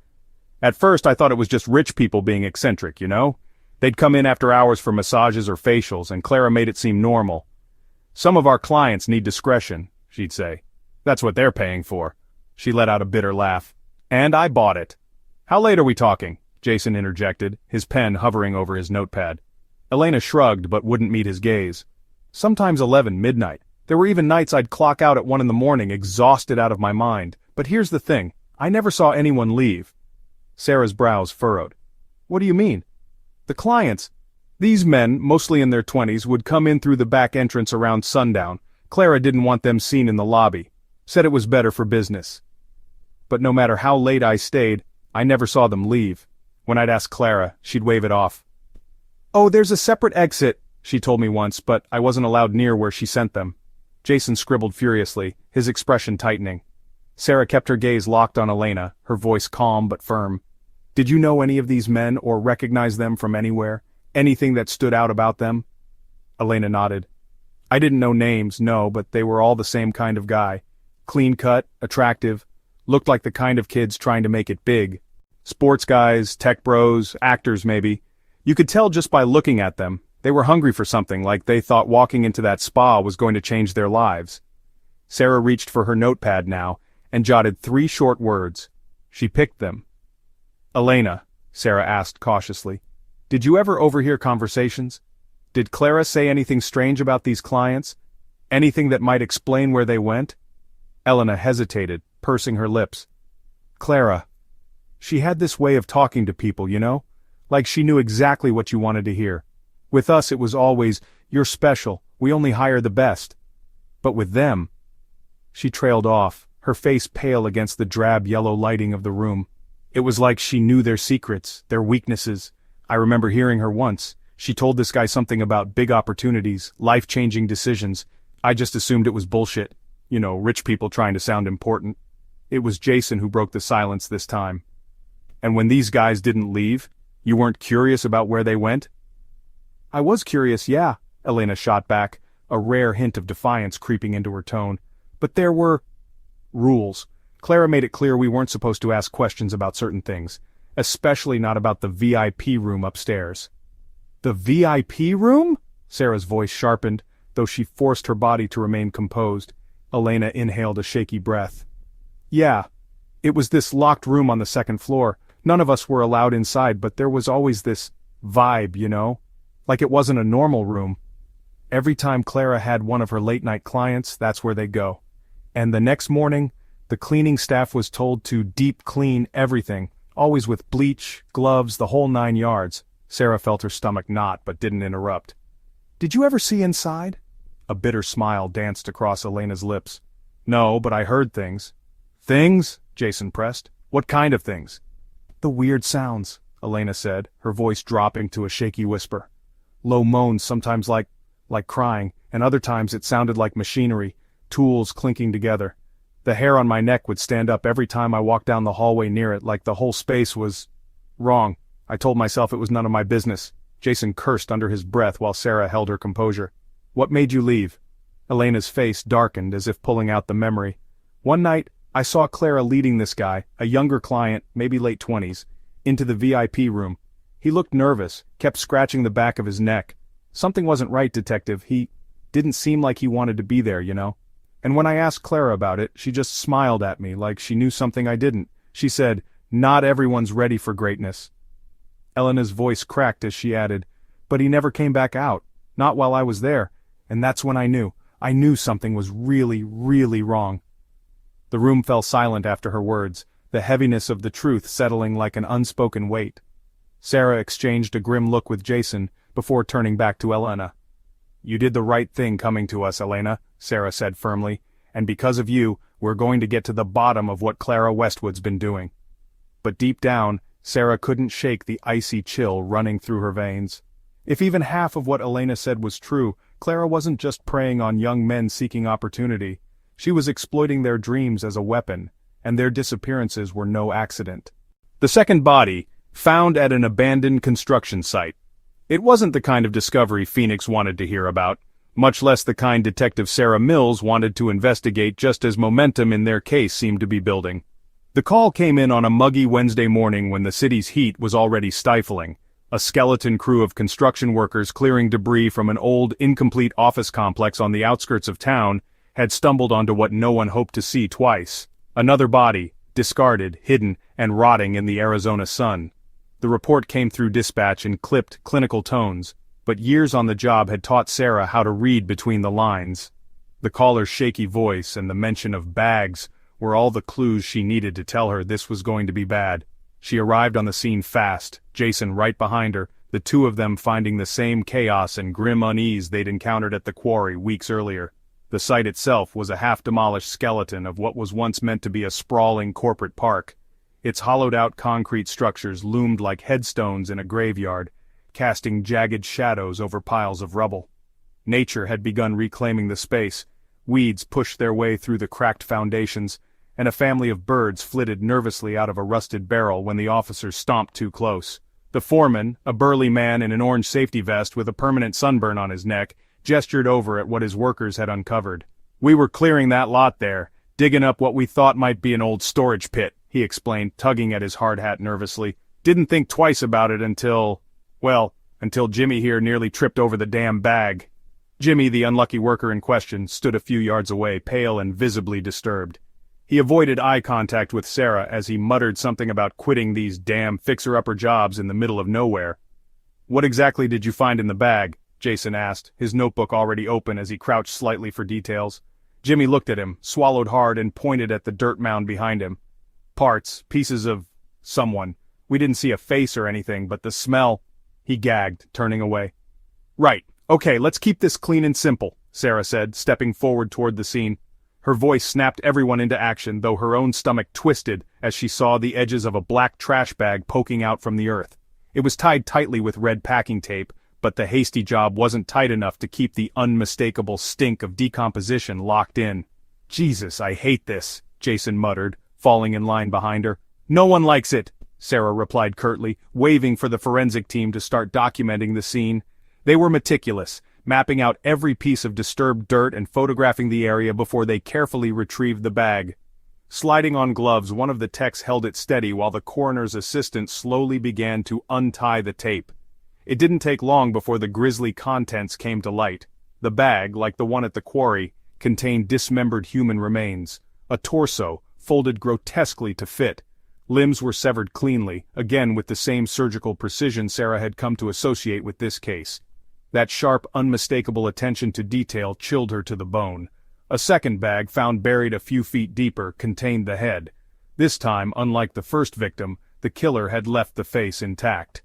"At first I thought it was just rich people being eccentric, you know? They'd come in after hours for massages or facials, and Clara made it seem normal. 'Some of our clients need discretion,' she'd say. 'That's what they're paying for.'" She let out a bitter laugh. "And I bought it." "How late are we talking?" Jason interjected, his pen hovering over his notepad. Elena shrugged but wouldn't meet his gaze. "Sometimes 11, midnight. There were even nights I'd clock out at 1 in the morning, exhausted out of my mind. But here's the thing, I never saw anyone leave." Sarah's brows furrowed. "What do you mean?" "The clients. These men, mostly in their 20s, would come in through the back entrance around sundown. Clara didn't want them seen in the lobby. Said it was better for business. But no matter how late I stayed, I never saw them leave. When I'd ask Clara, she'd wave it off. "Oh, there's a separate exit," she told me once, but I wasn't allowed near where she sent them. Jason scribbled furiously, his expression tightening. Sarah kept her gaze locked on Elena, her voice calm but firm. "Did you know any of these men or recognize them from anywhere? Anything that stood out about them?" Elena nodded. "I didn't know names, no, but they were all the same kind of guy. Clean-cut, attractive, looked like the kind of kids trying to make it big. Sports guys, tech bros, actors maybe. You could tell just by looking at them. They were hungry for something, like they thought walking into that spa was going to change their lives." Sarah reached for her notepad now, and jotted 3 short words. She picked them. "Elena," Sarah asked cautiously, "did you ever overhear conversations? Did Clara say anything strange about these clients? Anything that might explain where they went?" Elena hesitated, pursing her lips. "Clara. She had this way of talking to people, you know? Like she knew exactly what you wanted to hear. With us it was always, 'You're special, we only hire the best.' But with them—" She trailed off, her face pale against the drab yellow lighting of the room. "It was like she knew their secrets, their weaknesses. I remember hearing her once. She told this guy something about big opportunities, life-changing decisions. I just assumed it was bullshit. You know, rich people trying to sound important." It was Jason who broke the silence this time. "And when these guys didn't leave, you weren't curious about where they went?" "I was curious, yeah," Elena shot back, a rare hint of defiance creeping into her tone. "But there were rules. Clara made it clear we weren't supposed to ask questions about certain things, especially not about the VIP room upstairs." "The VIP room?" Sarah's voice sharpened, though she forced her body to remain composed. Elena inhaled a shaky breath. Yeah. It was this locked room on the second floor. None of us were allowed inside, but there was always this vibe, you know? Like it wasn't a normal room. Every time Clara had one of her late-night clients, that's where they'd go. And the next morning, the cleaning staff was told to deep clean everything, always with bleach, gloves, the whole 9 yards. Sarah felt her stomach knot but didn't interrupt. Did you ever see inside? A bitter smile danced across Elena's lips. No, but I heard things. Things? Jason pressed. What kind of things? The weird sounds, Elena said, her voice dropping to a shaky whisper. Low moans, sometimes like crying, and other times it sounded like machinery, tools clinking together. The hair on my neck would stand up every time I walked down the hallway near it, like the whole space was wrong. I told myself it was none of my business. Jason cursed under his breath while Sarah held her composure. What made you leave? Elena's face darkened as if pulling out the memory. One night, I saw Clara leading this guy, a younger client, maybe late 20s, into the VIP room. He looked nervous, kept scratching the back of his neck. Something wasn't right, detective. He didn't seem like he wanted to be there, you know? And when I asked Clara about it, she just smiled at me like she knew something I didn't. She said, "Not everyone's ready for greatness." Elena's voice cracked as she added, "But he never came back out. Not while I was there. And that's when I knew. I knew something was really, really wrong." The room fell silent after her words, the heaviness of the truth settling like an unspoken weight. Sarah exchanged a grim look with Jason before turning back to Elena. "You did the right thing coming to us, Elena," Sarah said firmly, "and because of you, we're going to get to the bottom of what Clara Westwood's been doing." But deep down, Sarah couldn't shake the icy chill running through her veins. If even half of what Elena said was true, Clara wasn't just preying on young men seeking opportunity. She was exploiting their dreams as a weapon, and their disappearances were no accident. The second body, found at an abandoned construction site. It wasn't the kind of discovery Phoenix wanted to hear about, much less the kind Detective Sarah Mills wanted to investigate just as momentum in their case seemed to be building. The call came in on a muggy Wednesday morning when the city's heat was already stifling. A skeleton crew of construction workers clearing debris from an old, incomplete office complex on the outskirts of town had stumbled onto what no one hoped to see twice. Another body, discarded, hidden, and rotting in the Arizona sun. The report came through dispatch in clipped, clinical tones, but years on the job had taught Sarah how to read between the lines. The caller's shaky voice and the mention of bags were all the clues she needed to tell her this was going to be bad. She arrived on the scene fast, Jason right behind her, the two of them finding the same chaos and grim unease they'd encountered at the quarry weeks earlier. The site itself was a half-demolished skeleton of what was once meant to be a sprawling corporate park. Its hollowed-out concrete structures loomed like headstones in a graveyard, casting jagged shadows over piles of rubble. Nature had begun reclaiming the space. Weeds pushed their way through the cracked foundations, and a family of birds flitted nervously out of a rusted barrel when the officers stomped too close. The foreman, a burly man in an orange safety vest with a permanent sunburn on his neck, gestured over at what his workers had uncovered. "We were clearing that lot there, digging up what we thought might be an old storage pit," he explained, tugging at his hard hat nervously. "Didn't think twice about it until Jimmy here nearly tripped over the damn bag." Jimmy, the unlucky worker in question, stood a few yards away, pale and visibly disturbed. He avoided eye contact with Sarah as he muttered something about quitting these damn fixer-upper jobs in the middle of nowhere. "What exactly did you find in the bag?" Jason asked, his notebook already open as he crouched slightly for details. Jimmy looked at him, swallowed hard, and pointed at the dirt mound behind him. "Parts, pieces of someone. We didn't see a face or anything, but the smell—" He gagged, turning away. "Right, okay, let's keep this clean and simple," Sarah said, stepping forward toward the scene. Her voice snapped everyone into action, though her own stomach twisted as she saw the edges of a black trash bag poking out from the earth. It was tied tightly with red packing tape, but the hasty job wasn't tight enough to keep the unmistakable stink of decomposition locked in. "Jesus, I hate this," Jason muttered, falling in line behind her. "No one likes it," Sarah replied curtly, waving for the forensic team to start documenting the scene. They were meticulous, mapping out every piece of disturbed dirt and photographing the area before they carefully retrieved the bag. Sliding on gloves, one of the techs held it steady while the coroner's assistant slowly began to untie the tape. It didn't take long before the grisly contents came to light. The bag, like the one at the quarry, contained dismembered human remains, a torso, folded grotesquely to fit. Limbs were severed cleanly, again with the same surgical precision Sarah had come to associate with this case. That sharp, unmistakable attention to detail chilled her to the bone. A second bag, found buried a few feet deeper, contained the head. This time, unlike the first victim, the killer had left the face intact.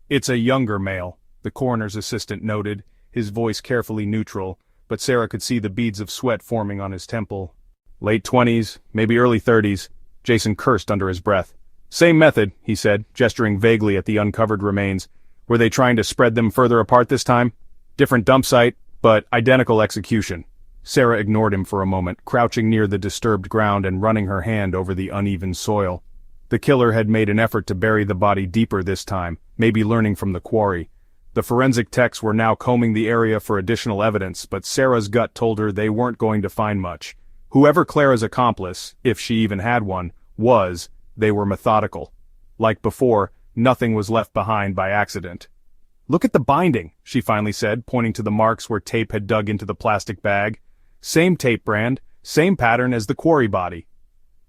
"It's a younger male," the coroner's assistant noted, his voice carefully neutral, but Sarah could see the beads of sweat forming on his temple. "Late 20s, maybe early 30s, Jason cursed under his breath. "Same method," he said, gesturing vaguely at the uncovered remains. "Were they trying to spread them further apart this time? Different dump site, but identical execution." Sarah ignored him for a moment, crouching near the disturbed ground and running her hand over the uneven soil. The killer had made an effort to bury the body deeper this time, maybe learning from the quarry. The forensic techs were now combing the area for additional evidence, but Sarah's gut told her they weren't going to find much. Whoever Clara's accomplice, if she even had one, was, they were methodical. Like before, nothing was left behind by accident. "Look at the binding," she finally said, pointing to the marks where tape had dug into the plastic bag. "Same tape brand, same pattern as the quarry body."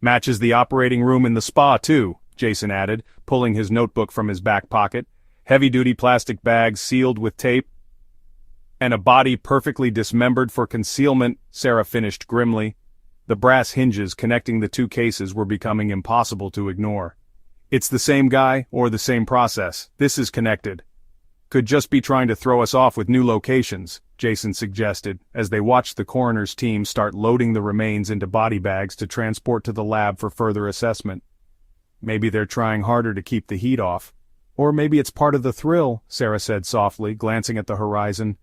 "Matches the operating room in the spa, too," Jason added, pulling his notebook from his back pocket. "Heavy-duty plastic bags sealed with tape." "And a body perfectly dismembered for concealment," Sarah finished grimly. The brass hinges connecting the two cases were becoming impossible to ignore. "It's the same guy, or the same process. This is connected." "Could just be trying to throw us off with new locations," Jason suggested, as they watched the coroner's team start loading the remains into body bags to transport to the lab for further assessment. "Maybe they're trying harder to keep the heat off. Or maybe it's part of the thrill," Sarah said softly, glancing at the horizon.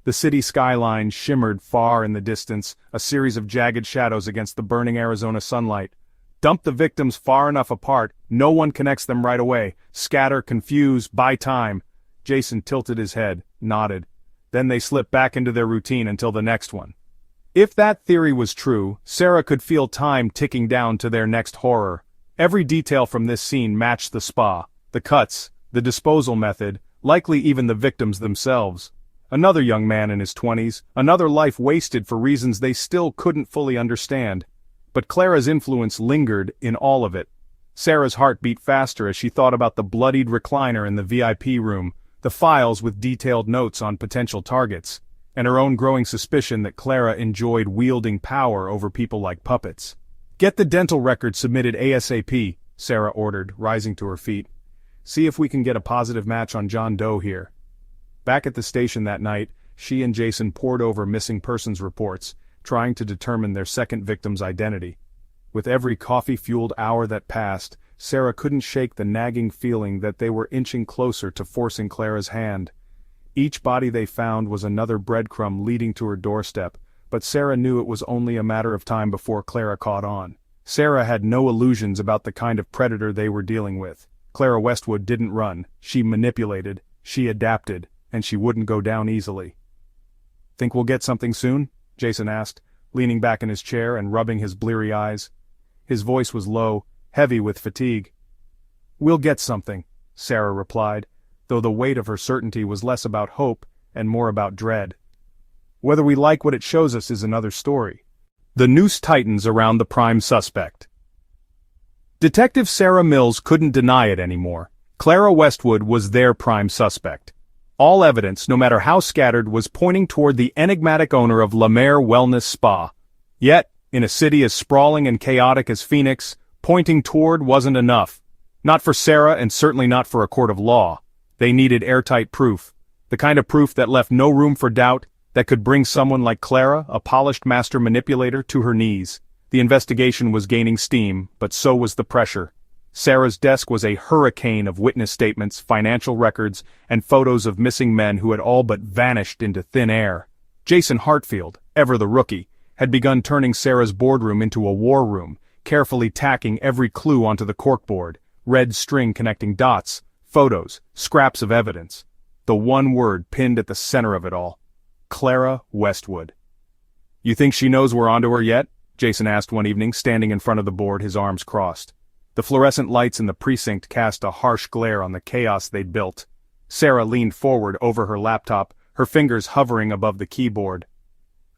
The city skyline shimmered far in the distance, a series of jagged shadows against the burning Arizona sunlight. "Dump the victims far enough apart, no one connects them right away. Scatter, confuse, buy time." Jason tilted his head, nodded. "Then they slip back into their routine until the next one." If that theory was true, Sarah could feel time ticking down to their next horror. Every detail from this scene matched the spa, the cuts, the disposal method, likely even the victims themselves. Another young man in his 20s, another life wasted for reasons they still couldn't fully understand. But Clara's influence lingered in all of it. Sarah's heart beat faster as she thought about the bloodied recliner in the VIP room, the files with detailed notes on potential targets, and her own growing suspicion that Clara enjoyed wielding power over people like puppets. "Get the dental record submitted ASAP," Sarah ordered, rising to her feet. "See if we can get a positive match on John Doe here." Back at the station that night, she and Jason pored over missing persons reports, trying to determine their second victim's identity. With every coffee-fueled hour that passed, Sarah couldn't shake the nagging feeling that they were inching closer to forcing Clara's hand. Each body they found was another breadcrumb leading to her doorstep, but Sarah knew it was only a matter of time before Clara caught on. Sarah had no illusions about the kind of predator they were dealing with. Clara Westwood didn't run, she manipulated, she adapted, and she wouldn't go down easily. "Think we'll get something soon?" Jason asked, leaning back in his chair and rubbing his bleary eyes. His voice was low, heavy with fatigue. "We'll get something," Sarah replied, though the weight of her certainty was less about hope and more about dread. Whether we like what it shows us is another story. The noose tightens around the prime suspect. Detective Sarah Mills couldn't deny it anymore. Clara Westwood was their prime suspect. All evidence, no matter how scattered, was pointing toward the enigmatic owner of La Mer Wellness Spa. Yet, in a city as sprawling and chaotic as Phoenix, pointing toward wasn't enough. Not for Sarah and certainly not for a court of law. They needed airtight proof. The kind of proof that left no room for doubt, that could bring someone like Clara, a polished master manipulator, to her knees. The investigation was gaining steam, but so was the pressure. Sarah's desk was a hurricane of witness statements, financial records, and photos of missing men who had all but vanished into thin air. Jason Hartfield, ever the rookie, had begun turning Sarah's boardroom into a war room, carefully tacking every clue onto the corkboard, red string connecting dots, photos, scraps of evidence. The one word pinned at the center of it all: Clara Westwood. "You think she knows we're onto her yet?" Jason asked one evening, standing in front of the board, his arms crossed. The fluorescent lights in the precinct cast a harsh glare on the chaos they'd built. Sarah leaned forward over her laptop, her fingers hovering above the keyboard.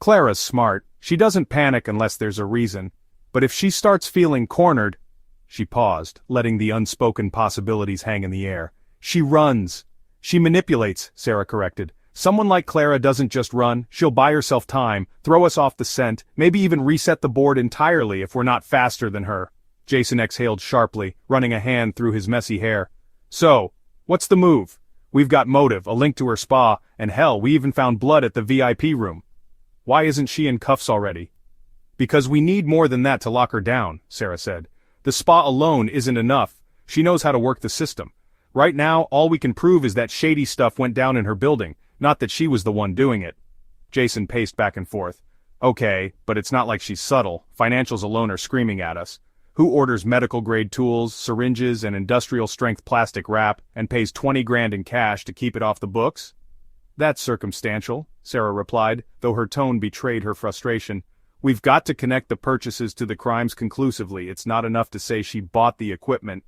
Clara's smart, she doesn't panic unless there's a reason. But if she starts feeling cornered— She paused, letting the unspoken possibilities hang in the air. She runs. She manipulates, Sarah corrected. Someone like Clara doesn't just run, she'll buy herself time, throw us off the scent, maybe even reset the board entirely if we're not faster than her. Jason exhaled sharply, running a hand through his messy hair. So, what's the move? We've got motive, a link to her spa, and hell, we even found blood at the VIP room. Why isn't she in cuffs already? Because we need more than that to lock her down, Sarah said. The spa alone isn't enough. She knows how to work the system. Right now, all we can prove is that shady stuff went down in her building, not that she was the one doing it. Jason paced back and forth. Okay, but it's not like she's subtle. Financials alone are screaming at us. Who orders medical-grade tools, syringes, and industrial-strength plastic wrap, and pays 20 grand in cash to keep it off the books? That's circumstantial, Sarah replied, though her tone betrayed her frustration. We've got to connect the purchases to the crimes conclusively. It's not enough to say she bought the equipment.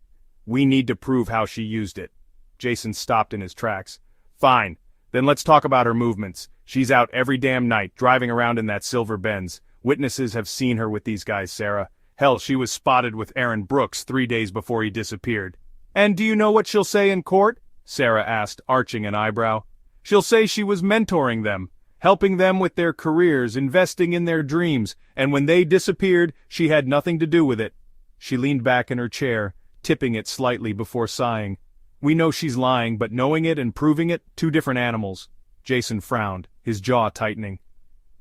We need to prove how she used it. Jason stopped in his tracks. Fine. Then let's talk about her movements. She's out every damn night, driving around in that silver Benz. Witnesses have seen her with these guys, Sarah. Hell, she was spotted with Aaron Brooks 3 days before he disappeared. And do you know what she'll say in court? Sarah asked, arching an eyebrow. She'll say she was mentoring them, helping them with their careers, investing in their dreams, and when they disappeared, she had nothing to do with it. She leaned back in her chair, tipping it slightly before sighing. We know she's lying, but knowing it and proving it, two different animals. Jason frowned, his jaw tightening.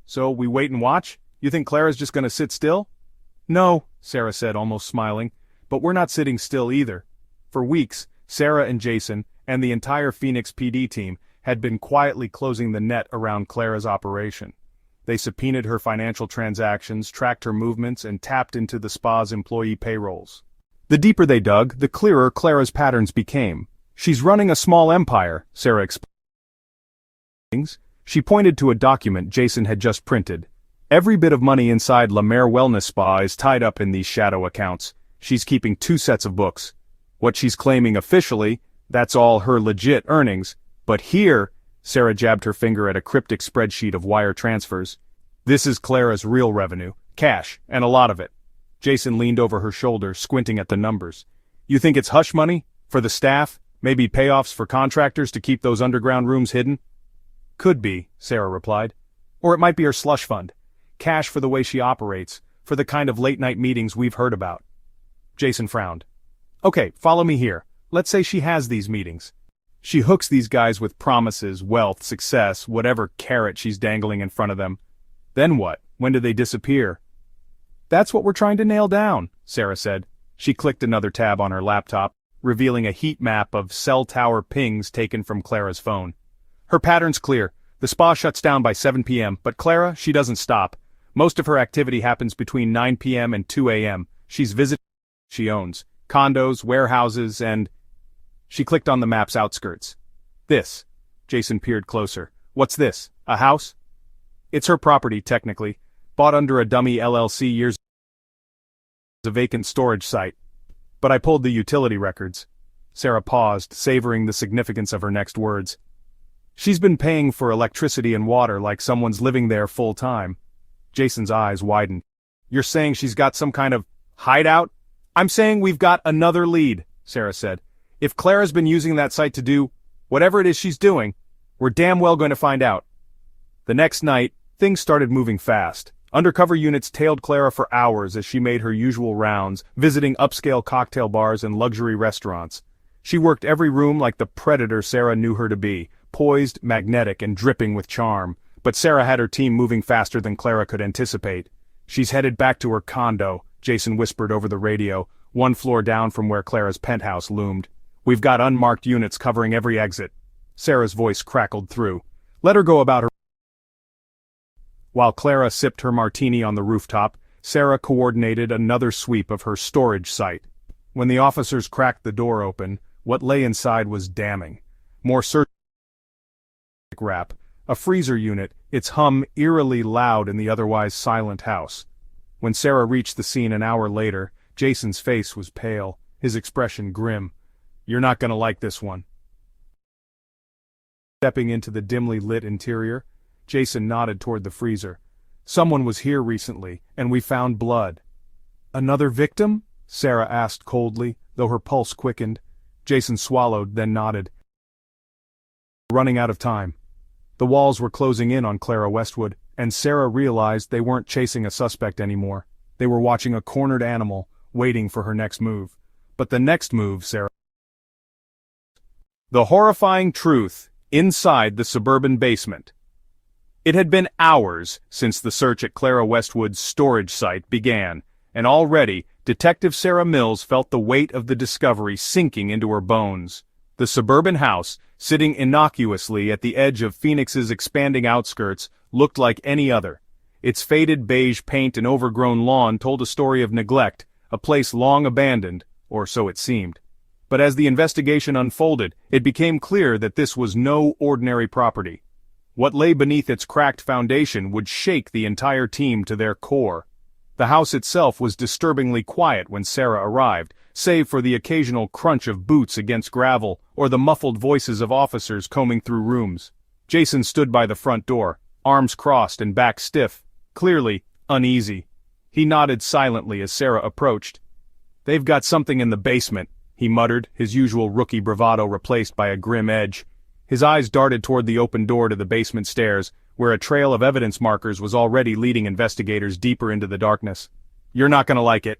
So, we wait and watch? You think Clara's just gonna sit still? No, Sarah said, almost smiling, but we're not sitting still either. For weeks, Sarah and Jason, and the entire Phoenix PD team, had been quietly closing the net around Clara's operation. They subpoenaed her financial transactions, tracked her movements, and tapped into the spa's employee payrolls. The deeper they dug, the clearer Clara's patterns became. She's running a small empire, Sarah explained. She pointed to a document Jason had just printed. Every bit of money inside La Mer Wellness Spa is tied up in these shadow accounts. She's keeping 2 sets of books. What she's claiming officially, that's all her legit earnings. But here, Sarah jabbed her finger at a cryptic spreadsheet of wire transfers. This is Clara's real revenue, cash, and a lot of it. Jason leaned over her shoulder, squinting at the numbers. You think it's hush money? For the staff? Maybe payoffs for contractors to keep those underground rooms hidden? Could be, Sarah replied. Or it might be her slush fund. Cash for the way she operates, for the kind of late-night meetings we've heard about. Jason frowned. Okay, follow me here. Let's say she has these meetings. She hooks these guys with promises, wealth, success, whatever carrot she's dangling in front of them. Then what? When do they disappear? That's what we're trying to nail down, Sarah said. She clicked another tab on her laptop, revealing a heat map of cell tower pings taken from Clara's phone. Her pattern's clear. The spa shuts down by 7 p.m., but Clara, she doesn't stop. Most of her activity happens between 9 p.m. and 2 a.m. She's visiting she owns, condos, warehouses, and— She clicked on the map's outskirts. This. Jason peered closer. What's this? A house? It's her property, technically. Bought under a dummy LLC years ago. A vacant storage site. But I pulled the utility records. Sarah paused, savoring the significance of her next words. She's been paying for electricity and water like someone's living there full time. Jason's eyes widened. You're saying she's got some kind of hideout? I'm saying we've got another lead, Sarah said. If Clara's been using that site to do whatever it is she's doing, we're damn well going to find out. The next night, things started moving fast. Undercover units tailed Clara for hours as she made her usual rounds, visiting upscale cocktail bars and luxury restaurants. She worked every room like the predator Sarah knew her to be, poised, magnetic, and dripping with charm. But Sarah had her team moving faster than Clara could anticipate. She's headed back to her condo, Jason whispered over the radio, 1 floor down from where Clara's penthouse loomed. We've got unmarked units covering every exit. Sarah's voice crackled through. Let her go about her. While Clara sipped her martini on the rooftop, Sarah coordinated another sweep of her storage site. When the officers cracked the door open, what lay inside was damning. More surgical wrap, a freezer unit, its hum eerily loud in the otherwise silent house. When Sarah reached the scene an hour later, Jason's face was pale, his expression grim. You're not gonna like this one. Stepping into the dimly lit interior, Jason nodded toward the freezer. Someone was here recently, and we found blood. Another victim? Sarah asked coldly, though her pulse quickened. Jason swallowed, then nodded. Running out of time. The walls were closing in on Clara Westwood, and Sarah realized they weren't chasing a suspect anymore. They were watching a cornered animal, waiting for her next move. But the next move, Sarah... The horrifying truth inside the suburban basement. It had been hours since the search at Clara Westwood's storage site began, and already Detective Sarah Mills felt the weight of the discovery sinking into her bones. The suburban house, sitting innocuously at the edge of Phoenix's expanding outskirts, looked like any other. Its faded beige paint and overgrown lawn told a story of neglect, a place long abandoned, or so it seemed. But as the investigation unfolded, it became clear that this was no ordinary property. What lay beneath its cracked foundation would shake the entire team to their core. The house itself was disturbingly quiet when Sarah arrived, save for the occasional crunch of boots against gravel or the muffled voices of officers combing through rooms. Jason stood by the front door, arms crossed and back stiff, clearly uneasy. He nodded silently as Sarah approached. "They've got something in the basement," he muttered, his usual rookie bravado replaced by a grim edge. His eyes darted toward the open door to the basement stairs, where a trail of evidence markers was already leading investigators deeper into the darkness. "You're not gonna like it."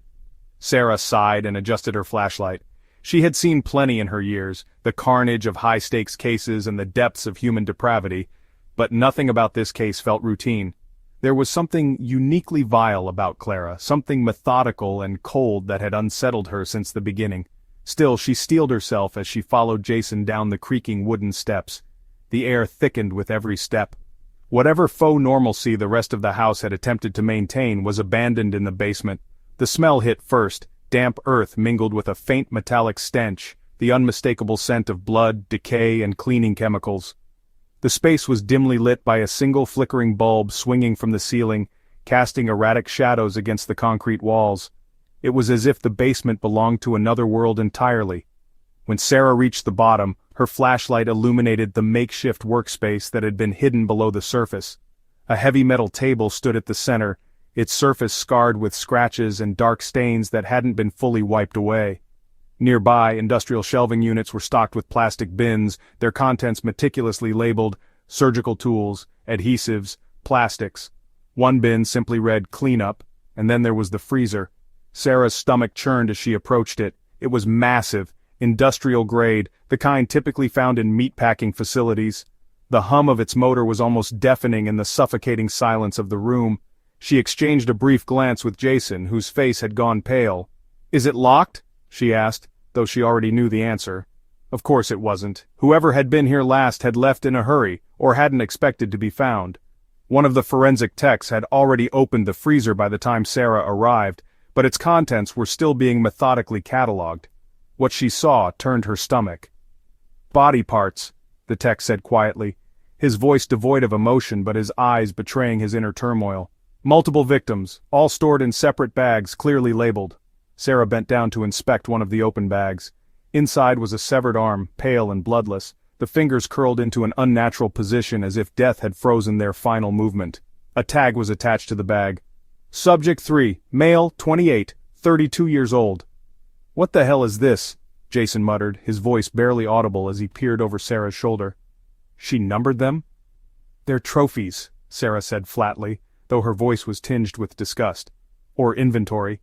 Sarah sighed and adjusted her flashlight. She had seen plenty in her years, the carnage of high-stakes cases and the depths of human depravity, but nothing about this case felt routine. There was something uniquely vile about Clara, something methodical and cold that had unsettled her since the beginning. Still, she steeled herself as she followed Jason down the creaking wooden steps. The air thickened with every step. Whatever faux normalcy the rest of the house had attempted to maintain was abandoned in the basement. The smell hit first, damp earth mingled with a faint metallic stench, the unmistakable scent of blood, decay, and cleaning chemicals. The space was dimly lit by a single flickering bulb swinging from the ceiling, casting erratic shadows against the concrete walls. It was as if the basement belonged to another world entirely. When Sarah reached the bottom, her flashlight illuminated the makeshift workspace that had been hidden below the surface. A heavy metal table stood at the center, its surface scarred with scratches and dark stains that hadn't been fully wiped away. Nearby, industrial shelving units were stocked with plastic bins, their contents meticulously labeled: surgical tools, adhesives, plastics. One bin simply read "cleanup," and then there was the freezer. Sarah's stomach churned as she approached it. It was massive, industrial grade, the kind typically found in meatpacking facilities. The hum of its motor was almost deafening in the suffocating silence of the room. She exchanged a brief glance with Jason, whose face had gone pale. "Is it locked?" she asked, though she already knew the answer. Of course it wasn't. Whoever had been here last had left in a hurry, or hadn't expected to be found. One of the forensic techs had already opened the freezer by the time Sarah arrived, but its contents were still being methodically catalogued. What she saw turned her stomach. "Body parts," the tech said quietly, his voice devoid of emotion but his eyes betraying his inner turmoil. "Multiple victims, all stored in separate bags clearly labeled." Sarah bent down to inspect one of the open bags. Inside was a severed arm, pale and bloodless, the fingers curled into an unnatural position as if death had frozen their final movement. A tag was attached to the bag. "Subject 3, male, 28, 32 years old." "What the hell is this?" Jason muttered, his voice barely audible as he peered over Sarah's shoulder. "She numbered them?" "They're trophies," Sarah said flatly, though her voice was tinged with disgust. "Or inventory."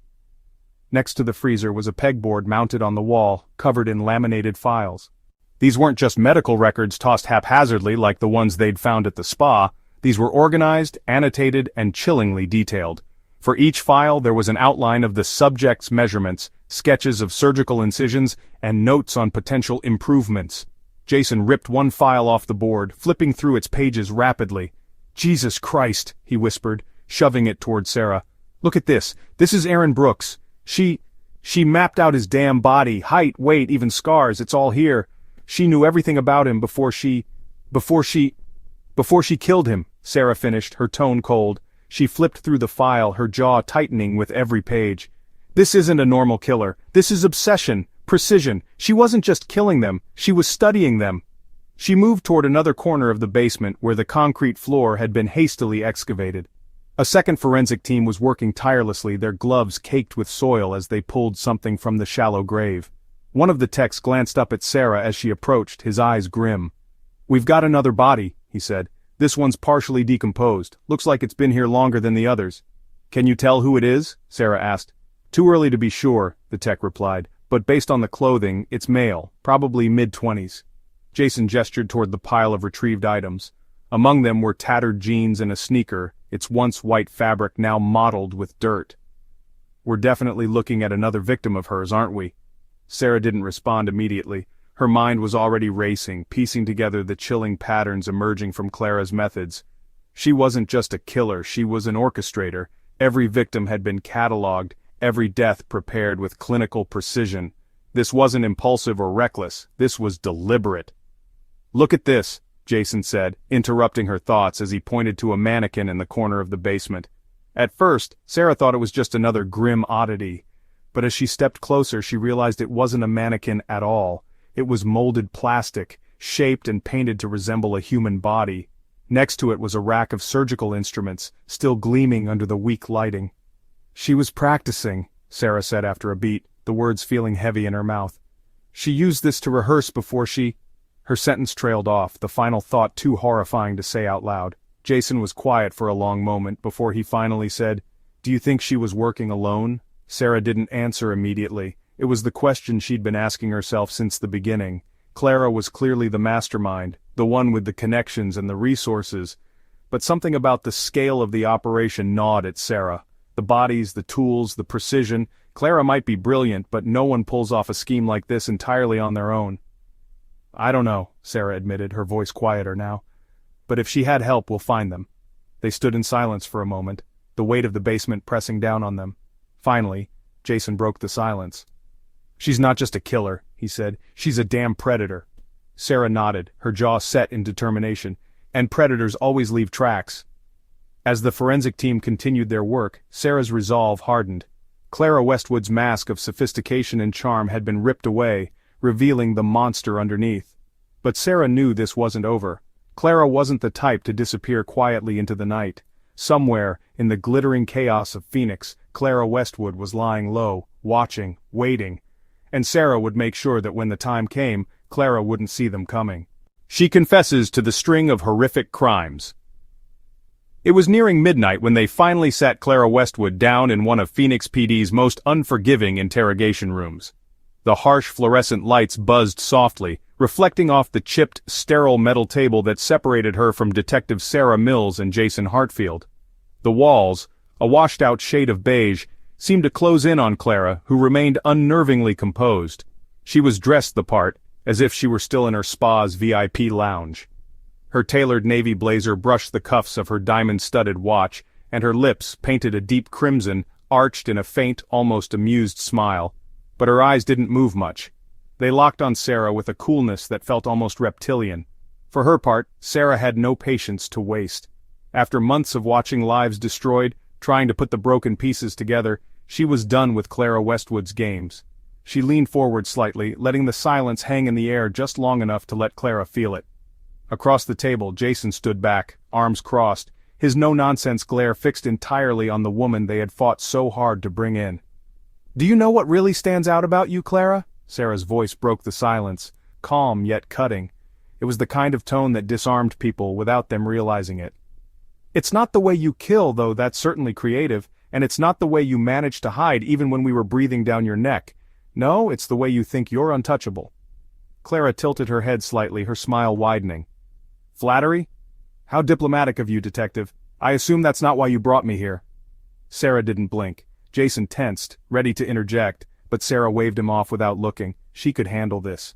Next to the freezer was a pegboard mounted on the wall, covered in laminated files. These weren't just medical records tossed haphazardly like the ones they'd found at the spa. These were organized, annotated, and chillingly detailed. For each file there was an outline of the subject's measurements, sketches of surgical incisions, and notes on potential improvements. Jason ripped one file off the board, flipping through its pages rapidly. "Jesus Christ," he whispered, shoving it toward Sarah. "Look at this. This is Aaron Brooks. She mapped out his damn body, height, weight, even scars. It's all here. She knew everything about him before she killed him," Sarah finished, her tone cold. She flipped through the file, her jaw tightening with every page. "This isn't a normal killer. This is obsession, precision. She wasn't just killing them, she was studying them." She moved toward another corner of the basement where the concrete floor had been hastily excavated. A second forensic team was working tirelessly, their gloves caked with soil as they pulled something from the shallow grave. One of the techs glanced up at Sarah as she approached, his eyes grim. "We've got another body," he said. "This one's partially decomposed. Looks like it's been here longer than the others." "Can you tell who it is?" Sarah asked. "Too early to be sure," the tech replied, "but based on the clothing, it's male, probably mid-20s. Jason gestured toward the pile of retrieved items. Among them were tattered jeans and a sneaker, its once white fabric now mottled with dirt. "We're definitely looking at another victim of hers, aren't we?" Sarah didn't respond immediately. Her mind was already racing, piecing together the chilling patterns emerging from Clara's methods. She wasn't just a killer, she was an orchestrator. Every victim had been catalogued, every death prepared with clinical precision. This wasn't impulsive or reckless, this was deliberate. "Look at this," Jason said, interrupting her thoughts as he pointed to a mannequin in the corner of the basement. At first, Sarah thought it was just another grim oddity. But as she stepped closer, she realized it wasn't a mannequin at all. It was molded plastic, shaped and painted to resemble a human body. Next to it was a rack of surgical instruments, still gleaming under the weak lighting. "She was practicing," Sarah said after a beat, the words feeling heavy in her mouth. "She used this to rehearse before she—" Her sentence trailed off, the final thought too horrifying to say out loud. Jason was quiet for a long moment before he finally said, "Do you think she was working alone?" Sarah didn't answer immediately. It was the question she'd been asking herself since the beginning. Clara was clearly the mastermind, the one with the connections and the resources. But something about the scale of the operation gnawed at Sarah. The bodies, the tools, the precision. Clara might be brilliant, but no one pulls off a scheme like this entirely on their own. "I don't know," Sarah admitted, her voice quieter now. "But if she had help, we'll find them." They stood in silence for a moment, the weight of the basement pressing down on them. Finally, Jason broke the silence. "She's not just a killer," he said. "She's a damn predator." Sarah nodded, her jaw set in determination. "And predators always leave tracks." As the forensic team continued their work, Sarah's resolve hardened. Clara Westwood's mask of sophistication and charm had been ripped away, revealing the monster underneath. But Sarah knew this wasn't over. Clara wasn't the type to disappear quietly into the night. Somewhere, in the glittering chaos of Phoenix, Clara Westwood was lying low, watching, waiting. And Sarah would make sure that when the time came, Clara wouldn't see them coming. She confesses to the string of horrific crimes. It was nearing midnight when they finally sat Clara Westwood down in one of Phoenix PD's most unforgiving interrogation rooms. The harsh fluorescent lights buzzed softly, reflecting off the chipped, sterile metal table that separated her from Detective Sarah Mills and Jason Hartfield. The walls, a washed-out shade of beige, seemed to close in on Clara, who remained unnervingly composed. She was dressed the part, as if she were still in her spa's VIP lounge. Her tailored navy blazer brushed the cuffs of her diamond-studded watch, and her lips, painted a deep crimson, arched in a faint, almost amused smile. But her eyes didn't move much. They locked on Sarah with a coolness that felt almost reptilian. For her part, Sarah had no patience to waste. After months of watching lives destroyed, trying to put the broken pieces together, she was done with Clara Westwood's games. She leaned forward slightly, letting the silence hang in the air just long enough to let Clara feel it. Across the table, Jason stood back, arms crossed, his no-nonsense glare fixed entirely on the woman they had fought so hard to bring in. "Do you know what really stands out about you, Clara?" Sarah's voice broke the silence, calm yet cutting. It was the kind of tone that disarmed people without them realizing it. "It's not the way you kill, though that's certainly creative, and it's not the way you manage to hide even when we were breathing down your neck. No, it's the way you think you're untouchable." Clara tilted her head slightly, her smile widening. "Flattery? How diplomatic of you, Detective. I assume that's not why you brought me here." Sarah didn't blink. Jason tensed, ready to interject, but Sarah waved him off without looking. She could handle this.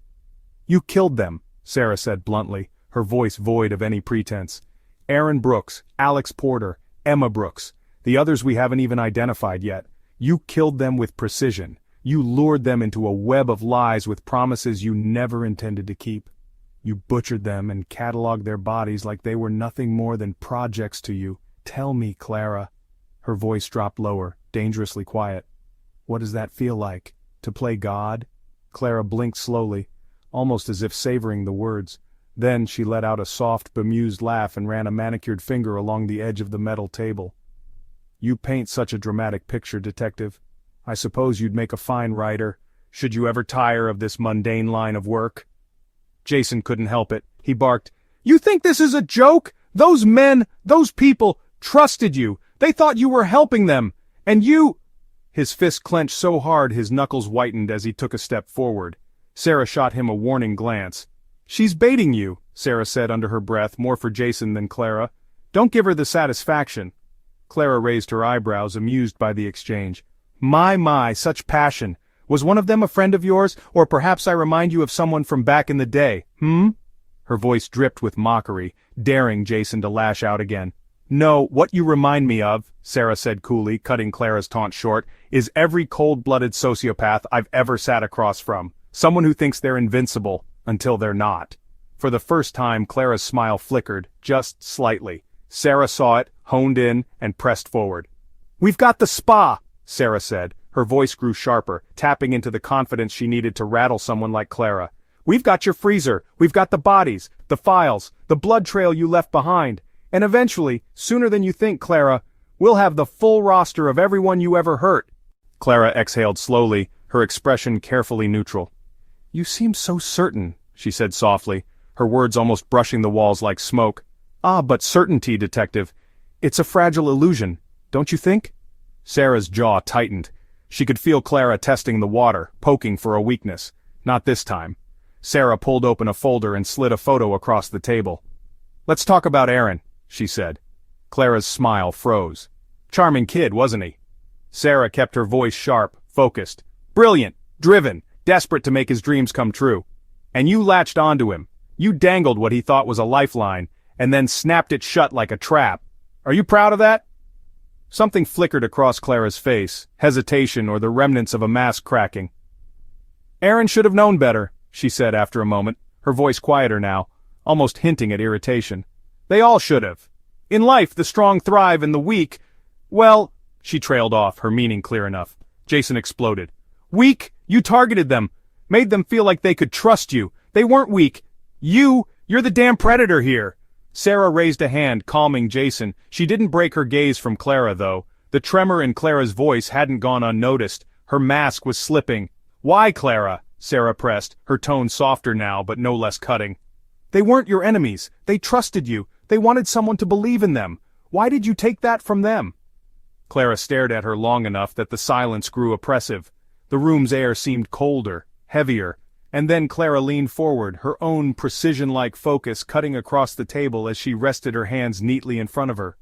"You killed them," Sarah said bluntly, her voice void of any pretense. "Aaron Brooks, Alex Porter, Emma Brooks, the others we haven't even identified yet. You killed them with precision. You lured them into a web of lies with promises you never intended to keep. You butchered them and cataloged their bodies like they were nothing more than projects to you. Tell me, Clara." Her voice dropped lower, dangerously quiet. "What does that feel like? To play God?" Clara blinked slowly, almost as if savoring the words. Then she let out a soft, bemused laugh and ran a manicured finger along the edge of the metal table. You paint such a dramatic picture, Detective. I suppose you'd make a fine writer, should you ever tire of this mundane line of work." Jason couldn't help it. He barked, "You think this is a joke? Those men, those people, trusted you. They thought you were helping them. And you—" His fist clenched so hard his knuckles whitened as he took a step forward. Sarah shot him a warning glance. "She's baiting you," Sarah said under her breath, more for Jason than Clara. "Don't give her the satisfaction." Clara raised her eyebrows, amused by the exchange. My, such passion. Was one of them a friend of yours, or perhaps I remind you of someone from back in the day, Her voice dripped with mockery, daring Jason to lash out again. "No, what you remind me of," Sarah said coolly, cutting Clara's taunt short, "is every cold-blooded sociopath I've ever sat across from. Someone who thinks they're invincible, until they're not." For the first time Clara's smile flickered, just slightly. Sarah saw it, honed in, and pressed forward. "We've got the spa," Sarah said. Her voice grew sharper, tapping into the confidence she needed to rattle someone like Clara. "We've got your freezer, we've got the bodies, the files, the blood trail you left behind. And eventually, sooner than you think, Clara, we'll have the full roster of everyone you ever hurt." Clara exhaled slowly, her expression carefully neutral. "You seem so certain," she said softly, her words almost brushing the walls like smoke. "Ah, but certainty, Detective. It's a fragile illusion, don't you think?" Sarah's jaw tightened. She could feel Clara testing the water, poking for a weakness. Not this time. Sarah pulled open a folder and slid a photo across the table. "Let's talk about Aaron," she said. Clara's smile froze. "Charming kid, wasn't he?" Sarah kept her voice sharp, focused. "Brilliant, driven, desperate to make his dreams come true. And you latched onto him. You dangled what he thought was a lifeline, and then snapped it shut like a trap. Are you proud of that?" Something flickered across Clara's face, hesitation or the remnants of a mask cracking. "Aaron should have known better," she said after a moment, her voice quieter now, almost hinting at irritation. "They all should have. In life, the strong thrive and the weak, well—" She trailed off, her meaning clear enough. Jason exploded. "Weak? You targeted them. Made them feel like they could trust you. They weren't weak. You're the damn predator here." Sarah raised a hand, calming Jason. She didn't break her gaze from Clara, though. The tremor in Clara's voice hadn't gone unnoticed. Her mask was slipping. "Why, Clara?" Sarah pressed, her tone softer now, but no less cutting. "They weren't your enemies. They trusted you. They wanted someone to believe in them. Why did you take that from them?" Clara stared at her long enough that the silence grew oppressive. The room's air seemed colder, heavier. And then Clara leaned forward, her own precision-like focus cutting across the table as she rested her hands neatly in front of her.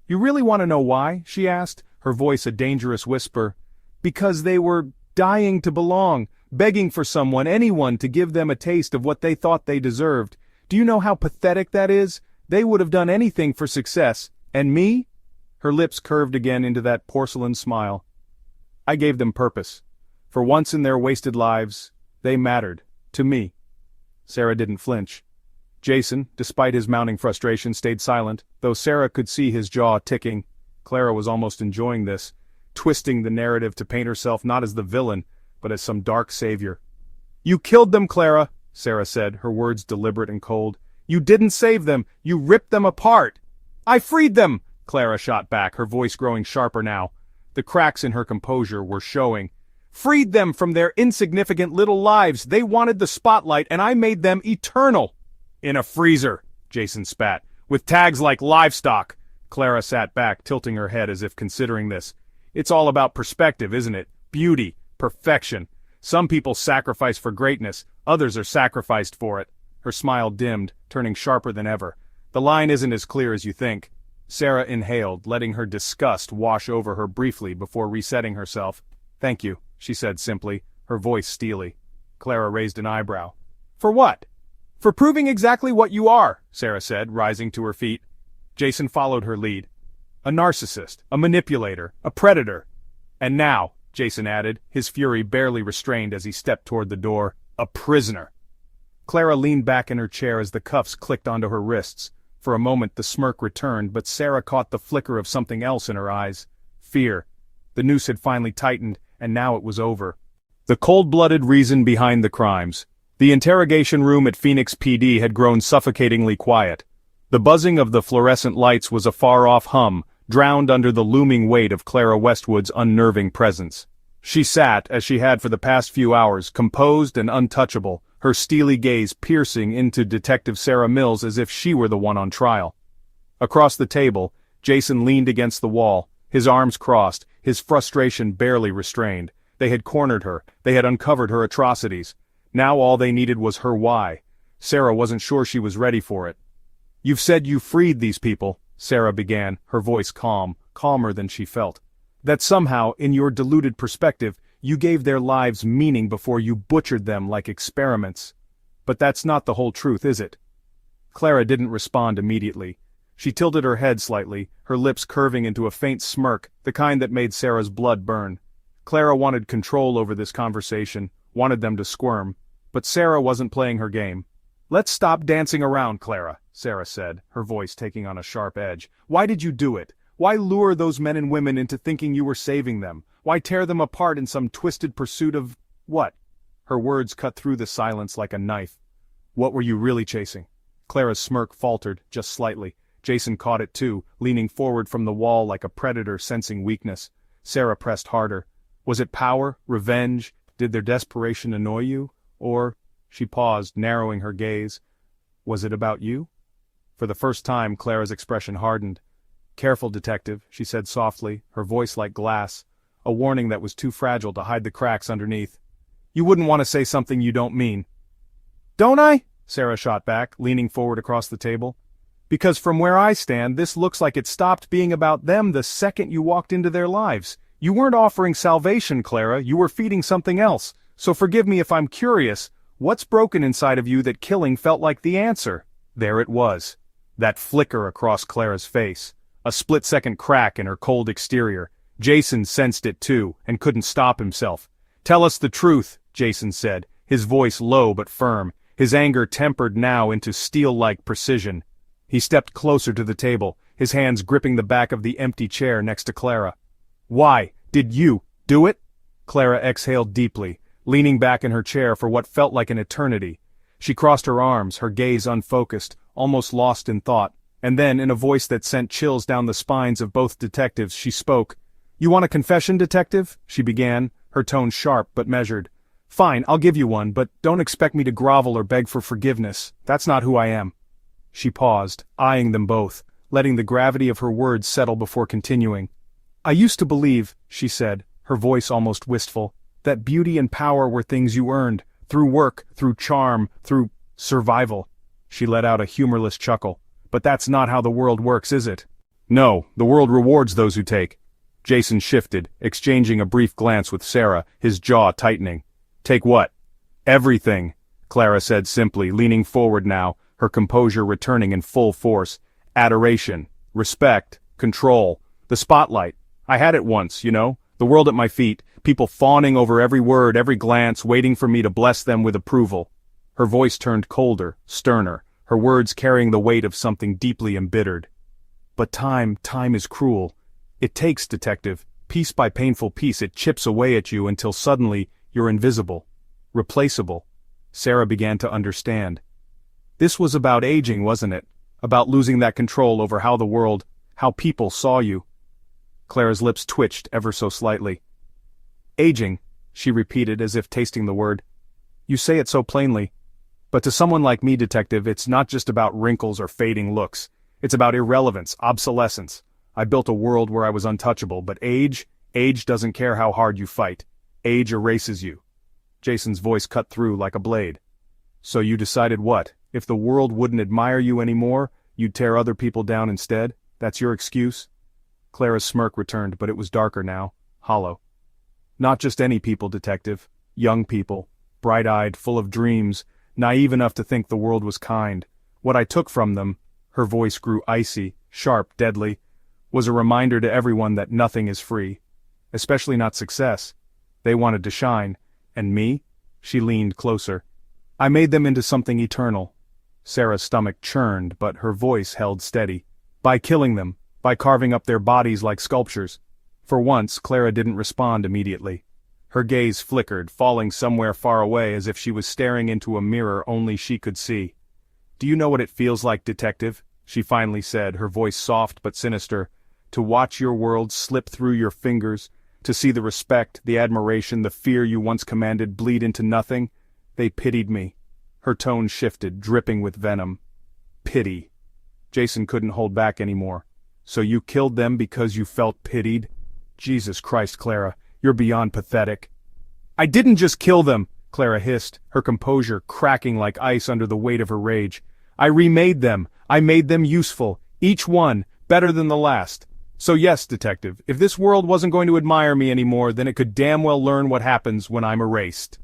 "You really want to know why?" she asked, her voice a dangerous whisper. "Because they were dying to belong, begging for someone, anyone, to give them a taste of what they thought they deserved. Do you know how pathetic that is? They would have done anything for success. And me?" Her lips curved again into that porcelain smile. "I gave them purpose. For once in their wasted lives, they mattered. To me." Sarah didn't flinch. Jason, despite his mounting frustration, stayed silent, though Sarah could see his jaw ticking. Clara was almost enjoying this, twisting the narrative to paint herself not as the villain, but as some dark savior. "You killed them, Clara," Sarah said, her words deliberate and cold. "You didn't save them, you ripped them apart." "I freed them," Clara shot back, her voice growing sharper now. The cracks in her composure were showing. "Freed them from their insignificant little lives. They wanted the spotlight, and I made them eternal." "In a freezer," Jason spat, "with tags like livestock." Clara sat back, tilting her head as if considering this. "It's all about perspective, isn't it? Beauty, perfection. Some people sacrifice for greatness, others are sacrificed for it." Her smile dimmed, turning sharper than ever. "The line isn't as clear as you think." Sarah inhaled, letting her disgust wash over her briefly before resetting herself. "Thank you," she said simply, her voice steely. Clara raised an eyebrow. "For what?" "For proving exactly what you are," Sarah said, rising to her feet. Jason followed her lead. "A narcissist, a manipulator, a predator. And now," Jason added, his fury barely restrained as he stepped toward the door, "a prisoner." Clara leaned back in her chair as the cuffs clicked onto her wrists. For a moment the smirk returned, but Sarah caught the flicker of something else in her eyes. Fear. The noose had finally tightened, and now it was over. The cold-blooded reason behind the crimes. The interrogation room at Phoenix PD had grown suffocatingly quiet. The buzzing of the fluorescent lights was a far-off hum, drowned under the looming weight of Clara Westwood's unnerving presence. She sat, as she had for the past few hours, composed and untouchable, her steely gaze piercing into Detective Sarah Mills as if she were the one on trial. Across the table, Jason leaned against the wall, his arms crossed, his frustration barely restrained. They had cornered her, they had uncovered her atrocities. Now all they needed was her why. Sarah wasn't sure she was ready for it. "You've said you freed these people," Sarah began, her voice calm, calmer than she felt. "That somehow, in your deluded perspective, you gave their lives meaning before you butchered them like experiments. But that's not the whole truth, is it?" Clara didn't respond immediately. She tilted her head slightly, her lips curving into a faint smirk, the kind that made Sarah's blood burn. Clara wanted control over this conversation, wanted them to squirm, but Sarah wasn't playing her game. "Let's stop dancing around, Clara," Sarah said, her voice taking on a sharp edge. "Why did you do it? Why lure those men and women into thinking you were saving them? Why tear them apart in some twisted pursuit of what?" Her words cut through the silence like a knife. "What were you really chasing?" Clara's smirk faltered, just slightly. Jason caught it too, leaning forward from the wall like a predator sensing weakness. Sarah pressed harder. Was it power, revenge? Did their desperation annoy you? Or, she paused, narrowing her gaze, was it about you? For the first time, Clara's expression hardened. "Careful, detective," she said softly, her voice like glass, a warning that was too fragile to hide the cracks underneath. "You wouldn't want to say something you don't mean." "Don't I?" Sarah shot back, leaning forward across the table. "Because from where I stand, this looks like it stopped being about them the second you walked into their lives. You weren't offering salvation, Clara, you were feeding something else. So forgive me if I'm curious, what's broken inside of you that killing felt like the answer?" There it was. That flicker across Clara's face. A split-second crack in her cold exterior. Jason sensed it too, and couldn't stop himself. "Tell us the truth," Jason said, his voice low but firm, his anger tempered now into steel-like precision. He stepped closer to the table, his hands gripping the back of the empty chair next to Clara. "Why? Did you do it?" Clara exhaled deeply, leaning back in her chair for what felt like an eternity. She crossed her arms, her gaze unfocused, almost lost in thought, and then in a voice that sent chills down the spines of both detectives she spoke. "You want a confession, detective?" she began, her tone sharp but measured. "Fine, I'll give you one, but don't expect me to grovel or beg for forgiveness. That's not who I am." She paused, eyeing them both, letting the gravity of her words settle before continuing. "I used to believe," she said, her voice almost wistful, "that beauty and power were things you earned, through work, through charm, through survival." She let out a humorless chuckle. "But that's not how the world works, is it?" "No, the world rewards those who take." Jason shifted, exchanging a brief glance with Sarah, his jaw tightening. "Take what?" "Everything," Clara said simply, leaning forward now, her composure returning in full force. "Adoration, respect, control, the spotlight. I had it once, you know, the world at my feet, people fawning over every word, every glance, waiting for me to bless them with approval." Her voice turned colder, sterner, her words carrying the weight of something deeply embittered. "But time is cruel. It takes, detective, piece by painful piece it chips away at you until suddenly you're invisible, replaceable." Sarah began to understand. This was about aging, wasn't it? About losing that control over how the world, how people saw you. Clara's lips twitched ever so slightly. "Aging," she repeated as if tasting the word. "You say it so plainly. But to someone like me, detective, it's not just about wrinkles or fading looks. It's about irrelevance, obsolescence. I built a world where I was untouchable, but age doesn't care how hard you fight. Age erases you." Jason's voice cut through like a blade. "So you decided what? If the world wouldn't admire you anymore, you'd tear other people down instead? That's your excuse?" Clara's smirk returned, but it was darker now, hollow. "Not just any people, detective. Young people, bright-eyed, full of dreams, naive enough to think the world was kind. What I took from them," her voice grew icy, sharp, deadly, "was a reminder to everyone that nothing is free. Especially not success. They wanted to shine. And me?" She leaned closer. "I made them into something eternal." Sarah's stomach churned, but her voice held steady. "By killing them, by carving up their bodies like sculptures." For once, Clara didn't respond immediately. Her gaze flickered, falling somewhere far away as if she was staring into a mirror only she could see. "Do you know what it feels like, detective?" she finally said, her voice soft but sinister. to watch your world slip through your fingers, to see the respect, the admiration, the fear you once commanded bleed into nothing? They pitied me." Her tone shifted, dripping with venom. Pity. Jason couldn't hold back anymore. "So you killed them because you felt pitied? Jesus Christ, Clara, you're beyond pathetic." "I didn't just kill them," Clara hissed, her composure cracking like ice under the weight of her rage. "I remade them. I made them useful. Each one, better than the last. So yes, detective, if this world wasn't going to admire me anymore, then it could damn well learn what happens when I'm erased."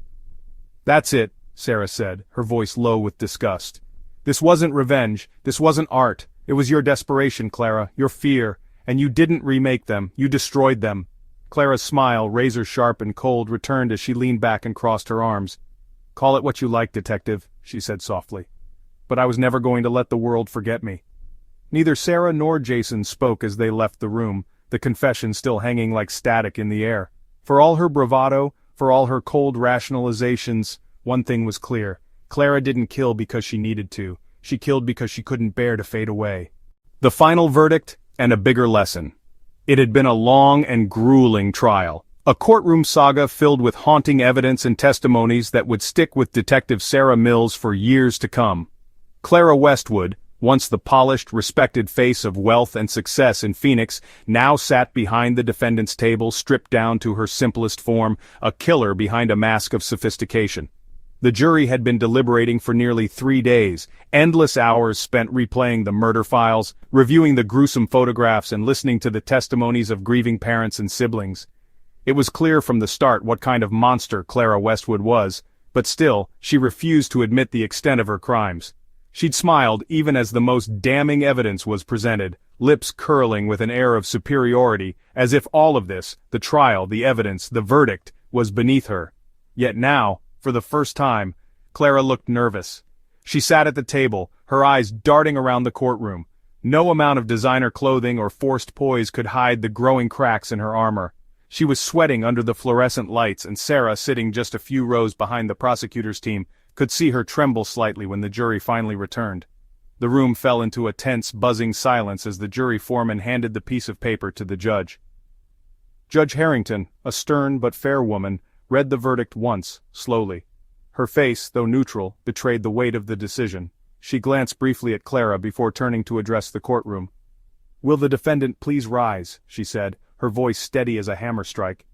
"That's it," Sarah said, her voice low with disgust. "This wasn't revenge. This wasn't art. It was your desperation, Clara, your fear. And you didn't remake them. You destroyed them." Clara's smile, razor-sharp and cold, returned as she leaned back and crossed her arms. "Call it what you like, detective," she said softly. "But I was never going to let the world forget me." Neither Sarah nor Jason spoke as they left the room, the confession still hanging like static in the air. For all her bravado, for all her cold rationalizations, one thing was clear. Clara didn't kill because she needed to. She killed because she couldn't bear to fade away. The final verdict, and a bigger lesson. It had been a long and grueling trial. A courtroom saga filled with haunting evidence and testimonies that would stick with Detective Sarah Mills for years to come. Clara Westwood, once the polished, respected face of wealth and success in Phoenix, now sat behind the defendant's table, stripped down to her simplest form, a killer behind a mask of sophistication. The jury had been deliberating for nearly 3 days, endless hours spent replaying the murder files, reviewing the gruesome photographs and listening to the testimonies of grieving parents and siblings. It was clear from the start what kind of monster Clara Westwood was, but still, she refused to admit the extent of her crimes. She'd smiled even as the most damning evidence was presented, lips curling with an air of superiority, as if all of this, the trial, the evidence, the verdict, was beneath her. Yet now, for the first time, Clara looked nervous. She sat at the table, her eyes darting around the courtroom. No amount of designer clothing or forced poise could hide the growing cracks in her armor. She was sweating under the fluorescent lights, and Sarah, sitting just a few rows behind the prosecutor's team, could see her tremble slightly when the jury finally returned. The room fell into a tense, buzzing silence as the jury foreman handed the piece of paper to the judge. Judge Harrington, a stern but fair woman, read the verdict once, slowly. Her face, though neutral, betrayed the weight of the decision. She glanced briefly at Clara before turning to address the courtroom. "Will the defendant please rise?" she said, her voice steady as a hammer strike.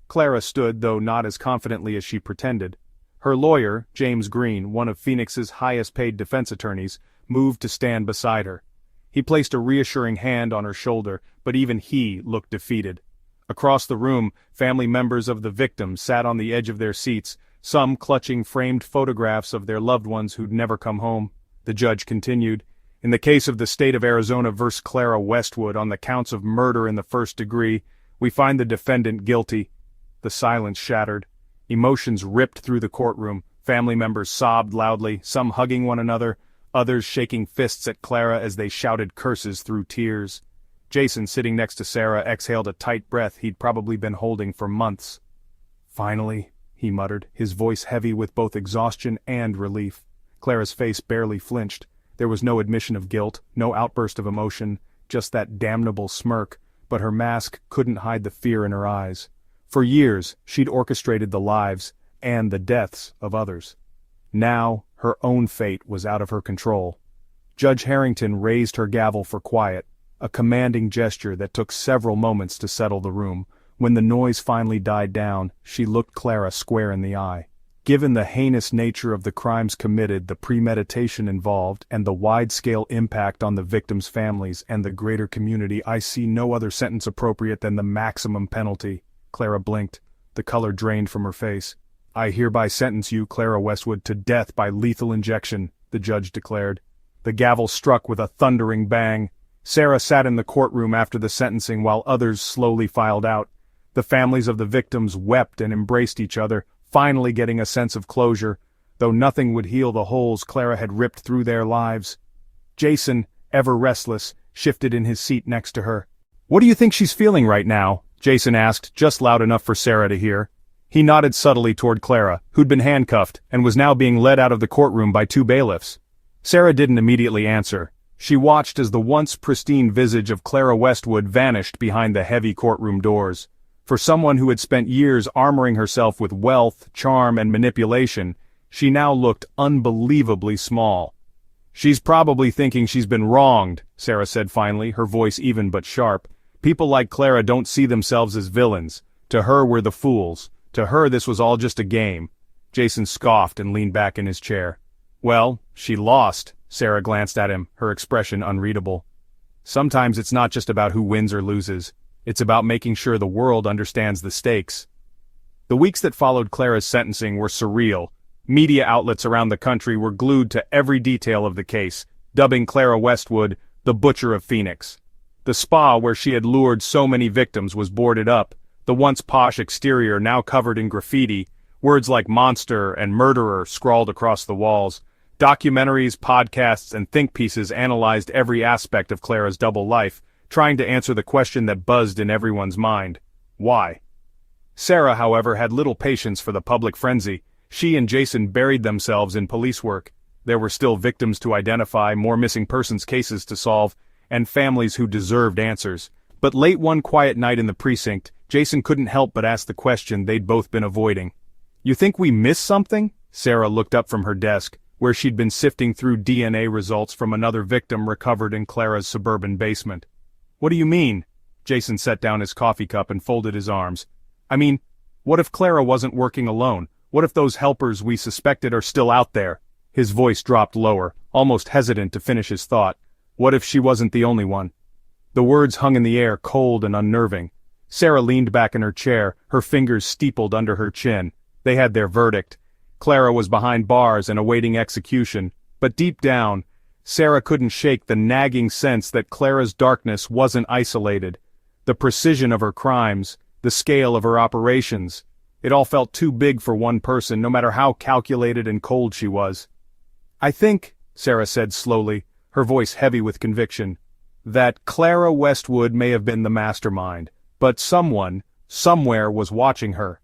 Clara stood, though not as confidently as she pretended. Her lawyer, James Green, one of Phoenix's highest-paid defense attorneys, moved to stand beside her. He placed a reassuring hand on her shoulder, but even he looked defeated. Across the room, family members of the victims sat on the edge of their seats, some clutching framed photographs of their loved ones who'd never come home. The judge continued, "In the case of the state of Arizona versus Clara Westwood on the counts of murder in the first degree, we find the defendant guilty." The silence shattered. Emotions ripped through the courtroom. Family members sobbed loudly, some hugging one another, others shaking fists at Clara as they shouted curses through tears. Jason, sitting next to Sarah, exhaled a tight breath he'd probably been holding for months. "Finally," he muttered, his voice heavy with both exhaustion and relief. Clara's face barely flinched. There was no admission of guilt, no outburst of emotion, just that damnable smirk, but her mask couldn't hide the fear in her eyes. For years, she'd orchestrated the lives, and the deaths, of others. Now, her own fate was out of her control. Judge Harrington raised her gavel for quiet, a commanding gesture that took several moments to settle the room. When the noise finally died down, she looked Clara square in the eye. "Given the heinous nature of the crimes committed, the premeditation involved, and the wide-scale impact on the victims' families and the greater community, I see no other sentence appropriate than the maximum penalty." Clara blinked. The color drained from her face. "I hereby sentence you, Clara Westwood, to death by lethal injection," the judge declared. The gavel struck with a thundering bang. Sarah sat in the courtroom after the sentencing while others slowly filed out. The families of the victims wept and embraced each other, finally getting a sense of closure, though nothing would heal the holes Clara had ripped through their lives. Jason, ever restless, shifted in his seat next to her. "What do you think she's feeling right now?" Jason asked, just loud enough for Sarah to hear. He nodded subtly toward Clara, who'd been handcuffed and was now being led out of the courtroom by 2 bailiffs. Sarah didn't immediately answer. She watched as the once pristine visage of Clara Westwood vanished behind the heavy courtroom doors. For someone who had spent years armoring herself with wealth, charm, and manipulation, she now looked unbelievably small. "She's probably thinking she's been wronged," Sarah said finally, her voice even but sharp. "People like Clara don't see themselves as villains. To her we're the fools. To her this was all just a game." Jason scoffed and leaned back in his chair. "Well, she lost." Sarah glanced at him, her expression unreadable. "Sometimes it's not just about who wins or loses. It's about making sure the world understands the stakes." The weeks that followed Clara's sentencing were surreal. Media outlets around the country were glued to every detail of the case, dubbing Clara Westwood the Butcher of Phoenix. The spa where she had lured so many victims was boarded up, the once posh exterior now covered in graffiti, words like monster and murderer scrawled across the walls. Documentaries, podcasts, and think pieces analyzed every aspect of Clara's double life, trying to answer the question that buzzed in everyone's mind: why? Sarah, however, had little patience for the public frenzy. She and Jason buried themselves in police work. There were still victims to identify, more missing persons cases to solve, and families who deserved answers. But late one quiet night in the precinct, Jason couldn't help but ask the question they'd both been avoiding. "You think we missed something?" Sarah looked up from her desk, where she'd been sifting through DNA results from another victim recovered in Clara's suburban basement. "What do you mean?" Jason set down his coffee cup and folded his arms. "I mean, what if Clara wasn't working alone? What if those helpers we suspected are still out there?" His voice dropped lower, almost hesitant to finish his thought. What if she wasn't the only one? The words hung in the air, cold and unnerving. Sarah leaned back in her chair, her fingers steepled under her chin. They had their verdict. Clara was behind bars and awaiting execution, but deep down, Sarah couldn't shake the nagging sense that Clara's darkness wasn't isolated. The precision of her crimes, the scale of her operations, it all felt too big for one person, no matter how calculated and cold she was. "I think," Sarah said slowly, her voice heavy with conviction, "that Clara Westwood may have been the mastermind, but someone, somewhere was watching her.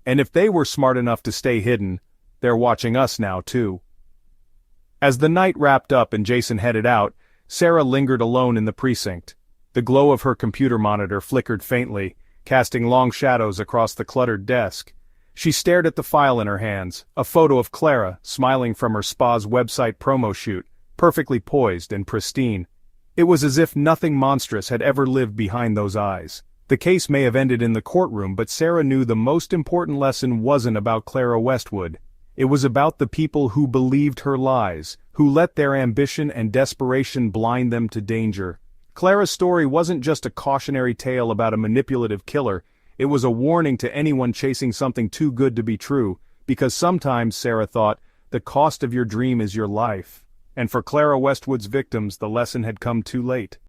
And if they were smart enough to stay hidden, they're watching us now too." As the night wrapped up and Jason headed out, Sarah lingered alone in the precinct. The glow of her computer monitor flickered faintly, casting long shadows across the cluttered desk. She stared at the file in her hands, a photo of Clara, smiling from her spa's website promo shoot, perfectly poised and pristine. It was as if nothing monstrous had ever lived behind those eyes. The case may have ended in the courtroom, but Sarah knew the most important lesson wasn't about Clara Westwood. It was about the people who believed her lies, who let their ambition and desperation blind them to danger. Clara's story wasn't just a cautionary tale about a manipulative killer, it was a warning to anyone chasing something too good to be true, because sometimes, Sarah thought, the cost of your dream is your life. And for Clara Westwood's victims, the lesson had come too late.